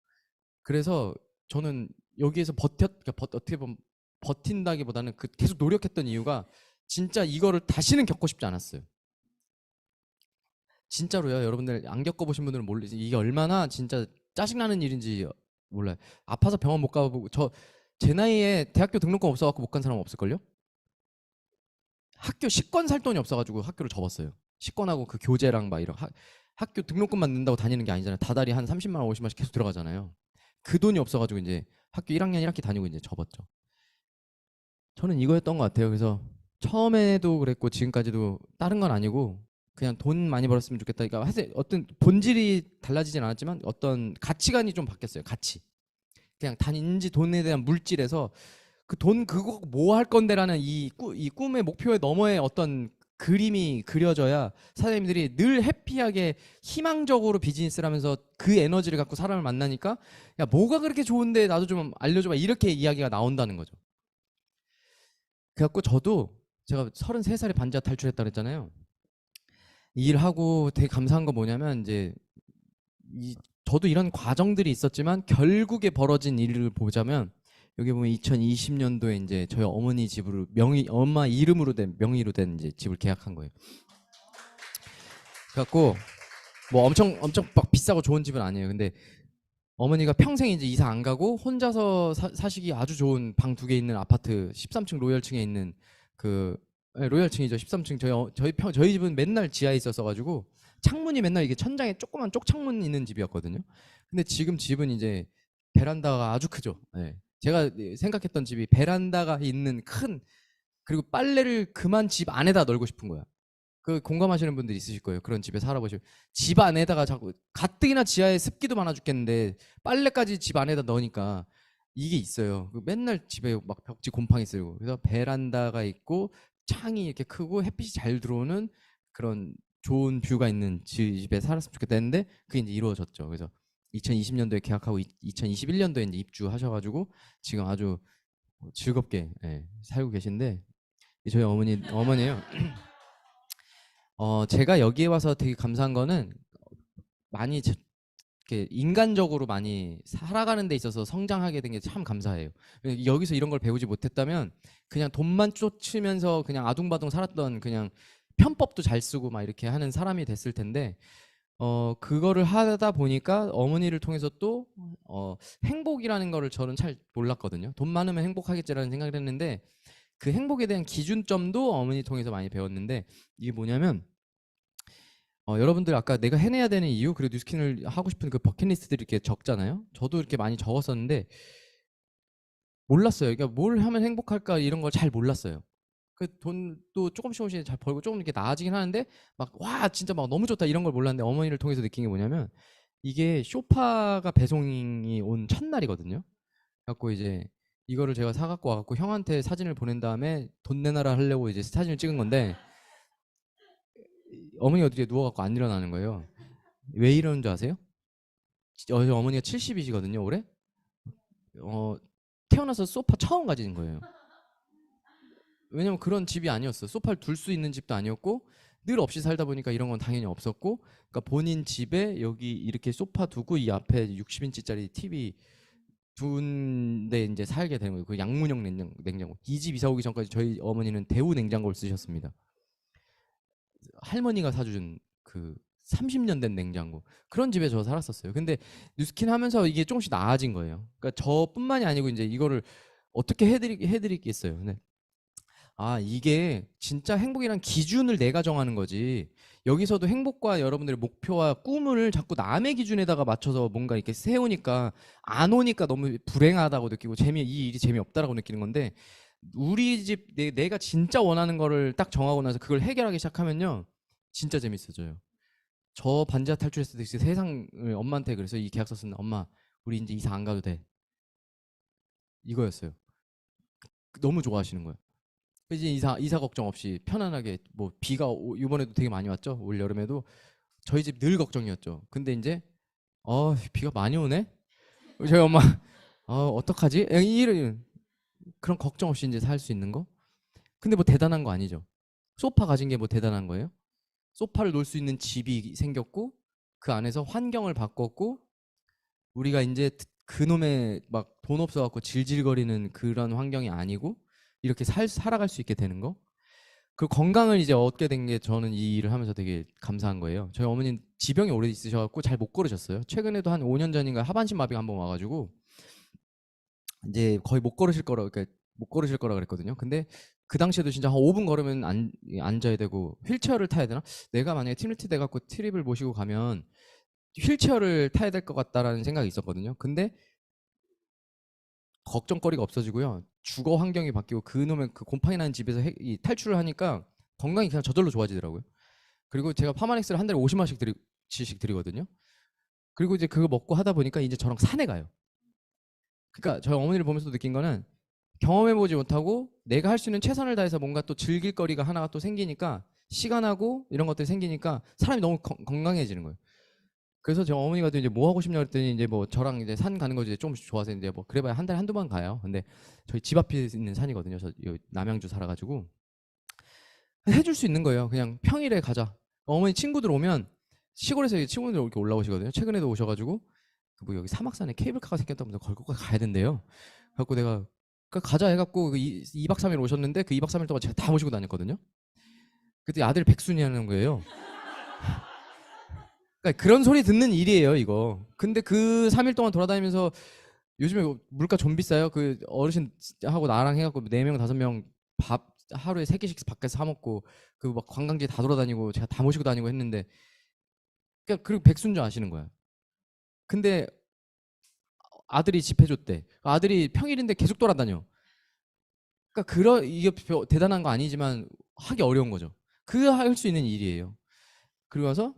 그래서 저는 여기에서 그러니까 어떻게 보면 버틴다기보다는 그 계속 노력했던 이유가 진짜 이거를 다시는 겪고 싶지 않았어요. 진짜로요. 여러분들 안 겪어보신 분들은 모르지 이게 얼마나 진짜 짜증나는 일인지 몰라요. 아파서 병원 못 가보고 제 나이에 대학교 등록금 없어갖고 못 간 사람 없을걸요? 학교 식권 살 돈이 없어가지고 학교를 접었어요. 식권하고 그 교재랑 막 이런 학교 등록금만 낸다고 다니는 게 아니잖아요. 다달이 한 30만 원, 50만 원씩 계속 들어가잖아요. 그 돈이 없어가지고 이제 학교 1학년 1학기 다니고 이제 접었죠. 저는 이거였던 것 같아요. 그래서 처음에도 그랬고 지금까지도 다른 건 아니고 그냥 돈 많이 벌었으면 좋겠다. 그러니까 사실 어떤 본질이 달라지진 않았지만 어떤 가치관이 좀 바뀌었어요. 가치. 그냥 단지 돈에 대한 물질에서 그 돈 그거 뭐 할 건데라는 이 꿈의 목표의 너머의 어떤 그림이 그려져야 사장님들이 늘 해피하게 희망적으로 비즈니스를 하면서 그 에너지를 갖고 사람을 만나니까 야 뭐가 그렇게 좋은데 나도 좀 알려줘봐 이렇게 이야기가 나온다는 거죠. 그래갖고 저도 제가 33살에 반지하 탈출했다 그랬잖아요. 이 일하고 되게 감사한 거 뭐냐면 이제 저도 이런 과정들이 있었지만 결국에 벌어진 일을 보자면 여기 보면 2020년도에 이제 저희 어머니 집으로 엄마 이름으로 된 명의로 된 이제 집을 계약한 거예요. 그래갖고 뭐 엄청 막 비싸고 좋은 집은 아니에요. 근데 어머니가 평생 이제 이사 안 가고 혼자서 사시기 아주 좋은 방 2개 있는 아파트 13층 로열층에 있는 그 로열층이죠. 13층 저희 집은 맨날 지하에 있었어 가지고 창문이 맨날 이게 천장에 조그만 쪽 창문 있는 집이었거든요. 근데 지금 집은 이제 베란다가 아주 크죠. 네. 제가 생각했던 집이 베란다가 있는 큰 그리고 빨래를 그만 집 안에다 널고 싶은 거야. 그 공감하시는 분들 있으실 거예요. 그런 집에 살아보시면 집 안에다가 자꾸 가뜩이나 지하에 습기도 많아 죽겠는데 빨래까지 집 안에다 넣으니까 이게 있어요. 맨날 집에 막 벽지 곰팡이 쓸고 그래서 베란다가 있고 창이 이렇게 크고 햇빛이 잘 들어오는 그런 좋은 뷰가 있는 집에 살았으면 좋겠다 했는데 그게 이제 이루어졌죠. 그래서 2020년도에 계약하고 2021년도에 이제 입주하셔가지고 지금 아주 즐겁게 살고 계신데 저희 어머니예요. 제가 여기에 와서 되게 감사한 거는 많이 이렇게 인간적으로 많이 살아가는 데 있어서 성장하게 된 게 참 감사해요. 여기서 이런 걸 배우지 못했다면 그냥 돈만 쫓으면서 그냥 아둥바둥 살았던 그냥 편법도 잘 쓰고 막 이렇게 하는 사람이 됐을 텐데 그거를 하다 보니까 어머니를 통해서 또 행복이라는 거를 저는 잘 몰랐거든요. 돈 많으면 행복하겠지라는 생각을 했는데 그 행복에 대한 기준점도 어머니 통해서 많이 배웠는데 이게 뭐냐면 여러분들 아까 내가 해내야 되는 이유 그리고 뉴스킨을 하고 싶은 그 버킷리스트들이 이렇게 적잖아요. 저도 이렇게 많이 적었었는데 몰랐어요. 그러니까 뭘 하면 행복할까 이런 걸 잘 몰랐어요. 그 돈도 조금씩 잘 벌고 조금 이렇게 나아지긴 하는데 막 와 진짜 막 너무 좋다 이런 걸 몰랐는데 어머니를 통해서 느낀 게 뭐냐면 이게 쇼파가 배송이 온 첫날이거든요. 갖고 이제 이거를 제가 사갖고 와갖고 형한테 사진을 보낸 다음에 돈 내놔라 하려고 이제 사진을 찍은 건데 어머니가 어디에 누워갖고 안 일어나는 거예요. 왜 이러는 줄 아세요? 어머니가 70이시거든요 올해. 태어나서 소파 처음 가지는 거예요. 왜냐면 그런 집이 아니었어. 소파를 둘 수 있는 집도 아니었고 늘 없이 살다 보니까 이런 건 당연히 없었고 그러니까 본인 집에 여기 이렇게 소파 두고 이 앞에 60인치짜리 TV 둔데 이제 살게 되는 거예요. 그 양문형 냉장고. 이 집 이사 오기 전까지 저희 어머니는 대우 냉장고를 쓰셨습니다. 할머니가 사준 그 30년 된 냉장고 그런 집에 저 살았었어요. 근데 뉴스킨 하면서 이게 조금씩 나아진 거예요. 그러니까 저뿐만이 아니고 이제 이거를 어떻게 해드리겠어요. 네. 아 이게 진짜 행복이란 기준을 내가 정하는 거지. 여기서도 행복과 여러분들의 목표와 꿈을 자꾸 남의 기준에다가 맞춰서 뭔가 이렇게 세우니까 안 오니까 너무 불행하다고 느끼고 이 일이 재미없다라고 느끼는 건데 우리 집 내가 진짜 원하는 거를 딱 정하고 나서 그걸 해결하기 시작하면요 진짜 재밌어져요. 저 반지하 탈출했을 때 세상을 엄마한테 그래서 이 계약서 쓴다. 엄마 우리 이제 이사 안 가도 돼. 이거였어요. 너무 좋아하시는 거예요. 이제 이사 걱정 없이 편안하게 뭐 비가 이번에도 되게 많이 왔죠. 올 여름에도 저희 집 늘 걱정이었죠. 근데 이제 비가 많이 오네. 저희 엄마 어떡하지? 이런 그런 걱정 없이 이제 살 수 있는 거. 근데 뭐 대단한 거 아니죠. 소파 가진 게 뭐 대단한 거예요? 소파를 놓을 수 있는 집이 생겼고 그 안에서 환경을 바꿨고 우리가 이제 그놈의 막 돈 없어갖고 질질거리는 그런 환경이 아니고 이렇게 살아갈 수 있게 되는 거. 그 건강을 이제 얻게 된 게 저는 이 일을 하면서 되게 감사한 거예요. 저희 어머니는 지병이 오래 있으셔갖고 잘 못 걸으셨어요. 최근에도 한 5년 전인가 하반신 마비가 한번 와가지고 이제 거의 못 걸으실 거라 그러니까 못 걸으실 거라 그랬거든요. 근데 그 당시에도 진짜 한 5분 걸으면 앉아야 되고 휠체어를 타야 되나? 내가 만약에 팀리트 돼갖고 트립을 모시고 가면 휠체어를 타야 될 것 같다라는 생각이 있었거든요. 근데 걱정거리가 없어지고요. 주거 환경이 바뀌고 그놈의 그 곰팡이 나는 집에서 탈출을 하니까 건강이 그냥 저절로 좋아지더라고요. 그리고 제가 파마넥스를 한 달에 50만씩 드리거든요. 그리고 이제 그거 먹고 하다 보니까 이제 저랑 산에 가요. 그러니까 저희 어머니를 보면서 느낀 거는 경험해보지 못하고 내가 할 수 있는 최선을 다해서 뭔가 또 즐길 거리가 하나가 또 생기니까 시간하고 이런 것들이 생기니까 사람이 너무 건강해지는 거예요. 그래서 저 어머니가 또 이제 뭐 하고 싶냐 그랬더니 이제 뭐 저랑 이제 산 가는 거 이제 조금씩 좋아서 이제 뭐 그래봐야 한 달에 한두 번 가요. 근데 저희 집 앞에 있는 산이거든요. 저 남양주 살아가지고 해줄 수 있는 거예요. 그냥 평일에 가자. 어머니 친구들 오면 시골에서 친구들 이렇게 올라오시거든요. 최근에도 오셔가지고 뭐 여기 사막산에 케이블카가 생겼다면서 걸고 가야 된대요. 갖고 내가 가자 해갖고 2박 3일 오셨는데 그 2박 3일 동안 제가 다 모시고 다녔거든요. 그때 아들 백순이 하는 거예요. 그러니까 그런 소리 듣는 일이에요, 이거. 근데 그 3일 동안 돌아다니면서 요즘에 물가 좀 비싸요. 그 어르신하고 나랑 해갖고 4명, 5명 밥 하루에 3끼씩 밖에서 사 먹고 그 막 관광지 다 돌아다니고 제가 다 모시고 다니고 했는데 그러니까 그리고 백순 줄 아시는 거야. 근데 아들이 집 해줬대. 아들이 평일인데 계속 돌아다녀. 그러니까 이게 대단한 거 아니지만 하기 어려운 거죠. 그 할 수 있는 일이에요. 그리고 와서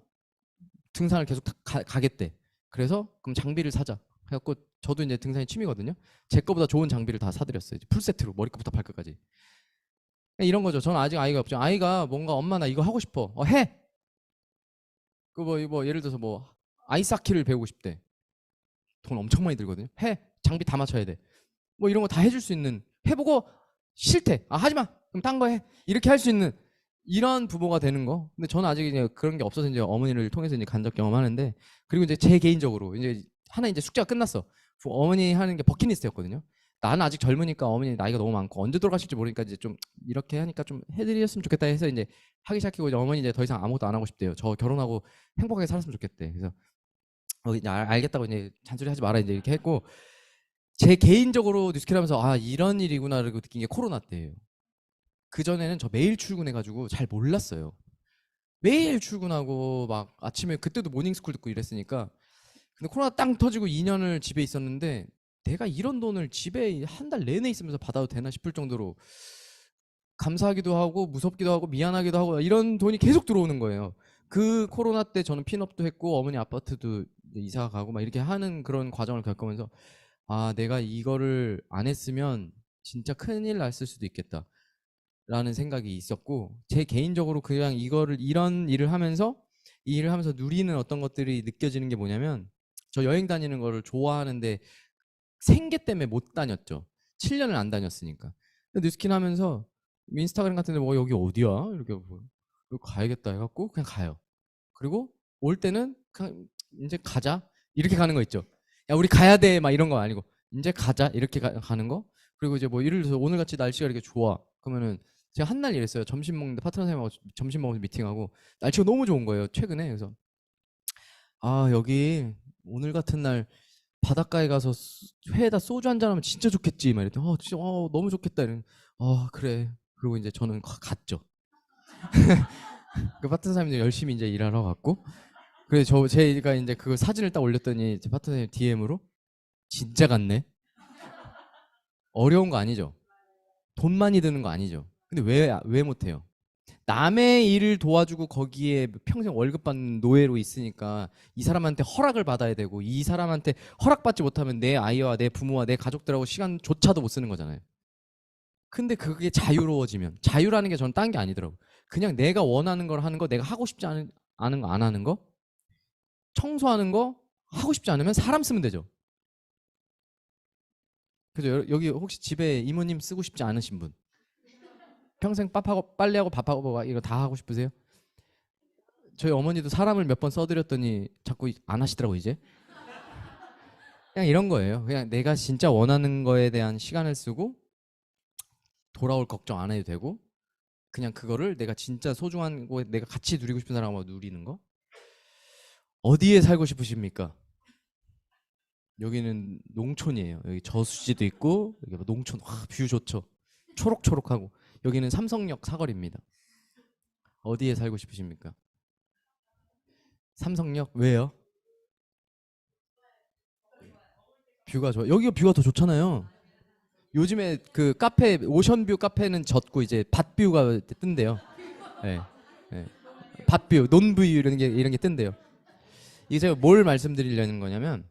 등산을 계속 가겠대. 그래서 그럼 장비를 사자. 해갖고 저도 이제 등산이 취미거든요. 제 거보다 좋은 장비를 다 사드렸어요. 풀 세트로 머리끝부터 발끝까지. 이런 거죠. 저는 아직 아이가 없죠. 아이가 뭔가 엄마 나 이거 하고 싶어. 해. 그 뭐 예를 들어서 뭐 아이스하키를 배우고 싶대. 돈 엄청 많이 들거든요. 해. 장비 다 맞춰야 돼. 뭐 이런 거 다 해줄 수 있는 해보고 싫대. 아 하지 마. 그럼 딴 거 해. 이렇게 할 수 있는 이런 부모가 되는 거. 근데 저는 아직 이제 그런 게 없어서 이제 어머니를 통해서 이제 간접 경험하는데 그리고 이제 제 개인적으로 이제 하나 이제 숙제가 끝났어. 어머니 하는 게 버킷리스트였거든요. 나는 아직 젊으니까 어머니 나이가 너무 많고 언제 돌아가실지 모르니까 이제 좀 이렇게 하니까 좀 해드렸으면 좋겠다 해서 이제 하기 시작하고 이제 어머니 이제 더 이상 아무것도 안 하고 싶대요. 저 결혼하고 행복하게 살았으면 좋겠대. 그래서 이제 알겠다고 이제 잔소리 하지 마라 이제 이렇게 했고 제 개인적으로 뉴스킬 하면서 아 이런 일이구나를 느낀 게 코로나 때예요. 그 전에는 저 매일 출근해가지고 잘 몰랐어요. 매일 출근하고 막 아침에 그때도 모닝스쿨 듣고 이랬으니까 근데 코로나 땅 터지고 2년을 집에 있었는데 내가 이런 돈을 집에 한 달 내내 있으면서 받아도 되나 싶을 정도로 감사하기도 하고 무섭기도 하고 미안하기도 하고 이런 돈이 계속 들어오는 거예요. 그 코로나 때 저는 핀업도 했고 어머니 아파트도 이사 가고 막 이렇게 하는 그런 과정을 겪으면서 아 내가 이거를 안 했으면 진짜 큰일 났을 수도 있겠다. 라는 생각이 있었고 제 개인적으로 그냥 이런 일을 하면서 이 일을 하면서 누리는 어떤 것들이 느껴지는 게 뭐냐면 저 여행 다니는 거를 좋아하는데 생계 때문에 못 다녔죠. 7년을 안 다녔으니까. 근데 뉴스킨 하면서 인스타그램 같은 데 뭐 여기 어디야? 이렇게 뭐, 여기 가야겠다 해갖고 그냥 가요. 그리고 올 때는 그냥 이제 가자 이렇게 가는 거 있죠. 야 우리 가야 돼 막 이런 거 아니고 이제 가자 이렇게 가는 거. 그리고 이제 뭐 예를 들어서 오늘 같이 날씨가 이렇게 좋아. 그러면은 제가 한 날 이랬어요. 점심 먹는데 파트너 선생님하고 점심 먹으면서 미팅하고 날씨가 너무 좋은 거예요. 최근에. 그래서 아 여기 오늘 같은 날 바닷가에 가서 회에다 소주 한 잔 하면 진짜 좋겠지. 막 이랬더니 진짜 너무 좋겠다. 이런 그래. 그리고 이제 저는 갔죠. 그 파트너 선생님도 열심히 이제 일하러 갔고 그래서 제가 이제 그 사진을 딱 올렸더니 제 파트너 선생님 DM으로 진짜 같네. 어려운 거 아니죠. 돈 많이 드는 거 아니죠. 근데 왜 못해요? 남의 일을 도와주고 거기에 평생 월급 받는 노예로 있으니까 이 사람한테 허락을 받아야 되고 이 사람한테 허락받지 못하면 내 아이와 내 부모와 내 가족들하고 시간조차도 못 쓰는 거잖아요. 근데 그게 자유로워지면 자유라는 게 저는 딴 게 아니더라고. 그냥 내가 원하는 걸 하는 거, 내가 하고 싶지 않은 거 안 하는 거, 청소하는 거 하고 싶지 않으면 사람 쓰면 되죠. 그죠? 여기 혹시 집에 이모님 쓰고 싶지 않으신 분? 평생 밥하고 빨래하고 밥하고 막 이거 다 하고 싶으세요? 저희 어머니도 사람을 몇 번 써드렸더니 자꾸 안 하시더라고 이제. 그냥 이런 거예요. 그냥 내가 진짜 원하는 거에 대한 시간을 쓰고 돌아올 걱정 안 해도 되고 그냥 그거를 내가 진짜 소중한 거에 내가 같이 누리고 싶은 사람하고 누리는 거. 어디에 살고 싶으십니까? 여기는 농촌이에요. 여기 저수지도 있고 여기 농촌 뷰 좋죠. 초록초록하고 여기는 삼성역 사거리입니다. 어디에 살고 싶으십니까? 삼성역 왜요? 뷰가 좋아. 여기가 뷰가 더 좋잖아요. 요즘에 그 카페 오션뷰 카페는 졌고 이제 밭뷰가 뜬대요. 네. 네. 밭뷰, 논뷰 이런 게 뜬대요. 이게 제가 뭘 말씀드리려는 거냐면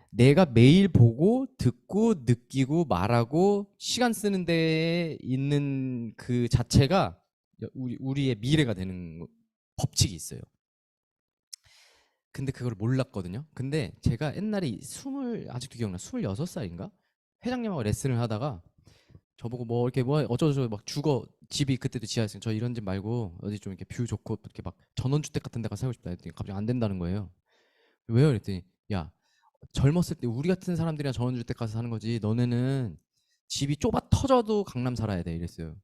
내가 매일 보고 듣고 느끼고 말하고 시간 쓰는 데에 있는 그 자체가 우리의 미래가 되는 법칙이 있어요. 근데 그걸 몰랐거든요. 근데 제가 옛날에 아직도 기억나. 26살인가? 회장님하고 레슨을 하다가 저보고 뭐 이렇게 뭐 어쩌고저쩌고 막 죽어 집이 그때도 지하였어요. 저 이런 집 말고 어디 좀 이렇게 뷰 좋고 이렇게 막 전원주택 같은 데가 살고 싶다 했더니 갑자기 안 된다는 거예요. 왜요? 그랬더니 야 젊었을 때 우리 같은 사람들이랑 전원주택 가서 사는 거지. 너네는 집이 좁아 터져도 강남 살아야 돼 이랬어요.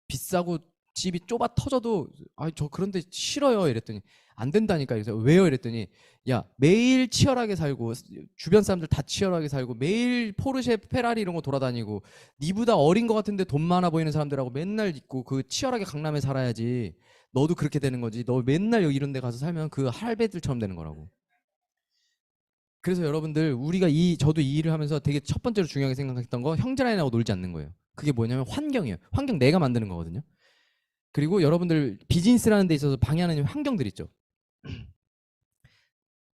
비싸고 집이 좁아 터져도 아 저 그런데 싫어요 이랬더니 안 된다니까. 그래서 왜요 이랬더니 야 매일 치열하게 살고 주변 사람들 다 치열하게 살고 매일 포르쉐 페라리 이런 거 돌아다니고 니보다 어린 거 같은데 돈 많아 보이는 사람들하고 맨날 있고 그 치열하게 강남에 살아야지. 너도 그렇게 되는 거지. 너 맨날 여기 이런 데 가서 살면 그 할배들처럼 되는 거라고. 그래서 여러분들 우리가 저도 이 일을 하면서 되게 첫 번째로 중요하게 생각했던 거 형제라인하고 놀지 않는 거예요. 그게 뭐냐면 환경이에요. 환경 내가 만드는 거거든요. 그리고 여러분들 비즈니스라는 데 있어서 방해하는 환경들 있죠.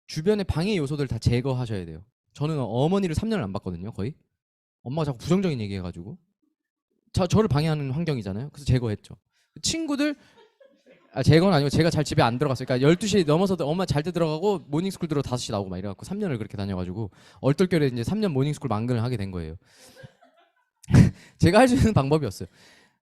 주변의 방해 요소들 다 제거하셔야 돼요. 저는 어머니를 3년을 안 봤거든요. 거의. 엄마가 자꾸 부정적인 얘기해가지고 저를 방해하는 환경이잖아요. 그래서 제거했죠. 친구들 제거는 아니고 제가 잘 집에 안 들어갔어요. 그러니까 12시 넘어서도 엄마 잘 때 들어가고 모닝스쿨 들어 5시 나오고 막 이래갖고 3년을 그렇게 다녀가지고 얼떨결에 이제 3년 모닝스쿨 망근을 하게 된 거예요. 제가 할 수 있는 방법이었어요.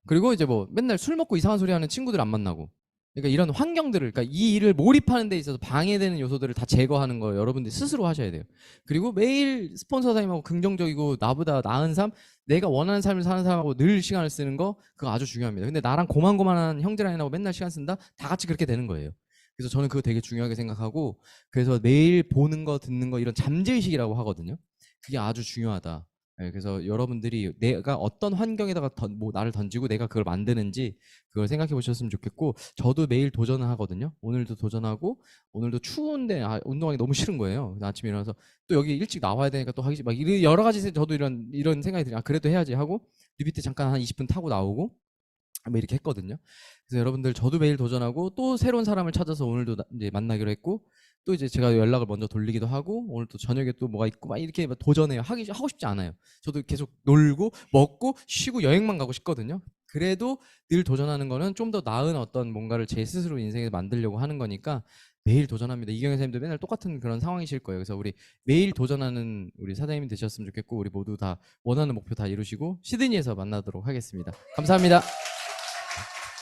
그리고 이제 뭐 맨날 술 먹고 이상한 소리 하는 친구들 안 만나고. 그러니까 이런 환경들을, 그러니까 이 일을 몰입하는 데 있어서 방해되는 요소들을 다 제거하는 거 여러분들 스스로 하셔야 돼요. 그리고 매일 스폰서 사님하고 긍정적이고 나보다 나은 삶, 내가 원하는 삶을 사는 사람하고 늘 시간을 쓰는 거 그거 아주 중요합니다. 근데 나랑 고만고만한 형제라인하고 맨날 시간 쓴다? 다 같이 그렇게 되는 거예요. 그래서 저는 그거 되게 중요하게 생각하고 그래서 매일 보는 거 듣는 거 이런 잠재의식이라고 하거든요. 그게 아주 중요하다. 네, 그래서 여러분들이 내가 어떤 환경에다가 뭐 나를 던지고 내가 그걸 만드는지 그걸 생각해 보셨으면 좋겠고 저도 매일 도전을 하거든요. 오늘도 도전하고 오늘도 추운데 운동하기 너무 싫은 거예요. 아침에 일어나서 또 여기 일찍 나와야 되니까 또 하기 막 여러 가지 저도 이런 생각이 들어요. 그래도 해야지 하고 뮤비트 잠깐 한 20분 타고 나오고 뭐 이렇게 했거든요. 그래서 여러분들 저도 매일 도전하고 또 새로운 사람을 찾아서 오늘도 이제 만나기로 했고 또 이제 제가 연락을 먼저 돌리기도 하고 오늘 또 저녁에 또 뭐가 있고 막 이렇게 도전해요. 하고 싶지 않아요. 저도 계속 놀고 먹고 쉬고 여행만 가고 싶거든요. 그래도 늘 도전하는 거는 좀 더 나은 어떤 뭔가를 제 스스로 인생에서 만들려고 하는 거니까 매일 도전합니다. 이경현 선생님도 맨날 똑같은 그런 상황이실 거예요. 그래서 우리 매일 도전하는 우리 사장님이 되셨으면 좋겠고 우리 모두 다 원하는 목표 다 이루시고 시드니에서 만나도록 하겠습니다. 감사합니다.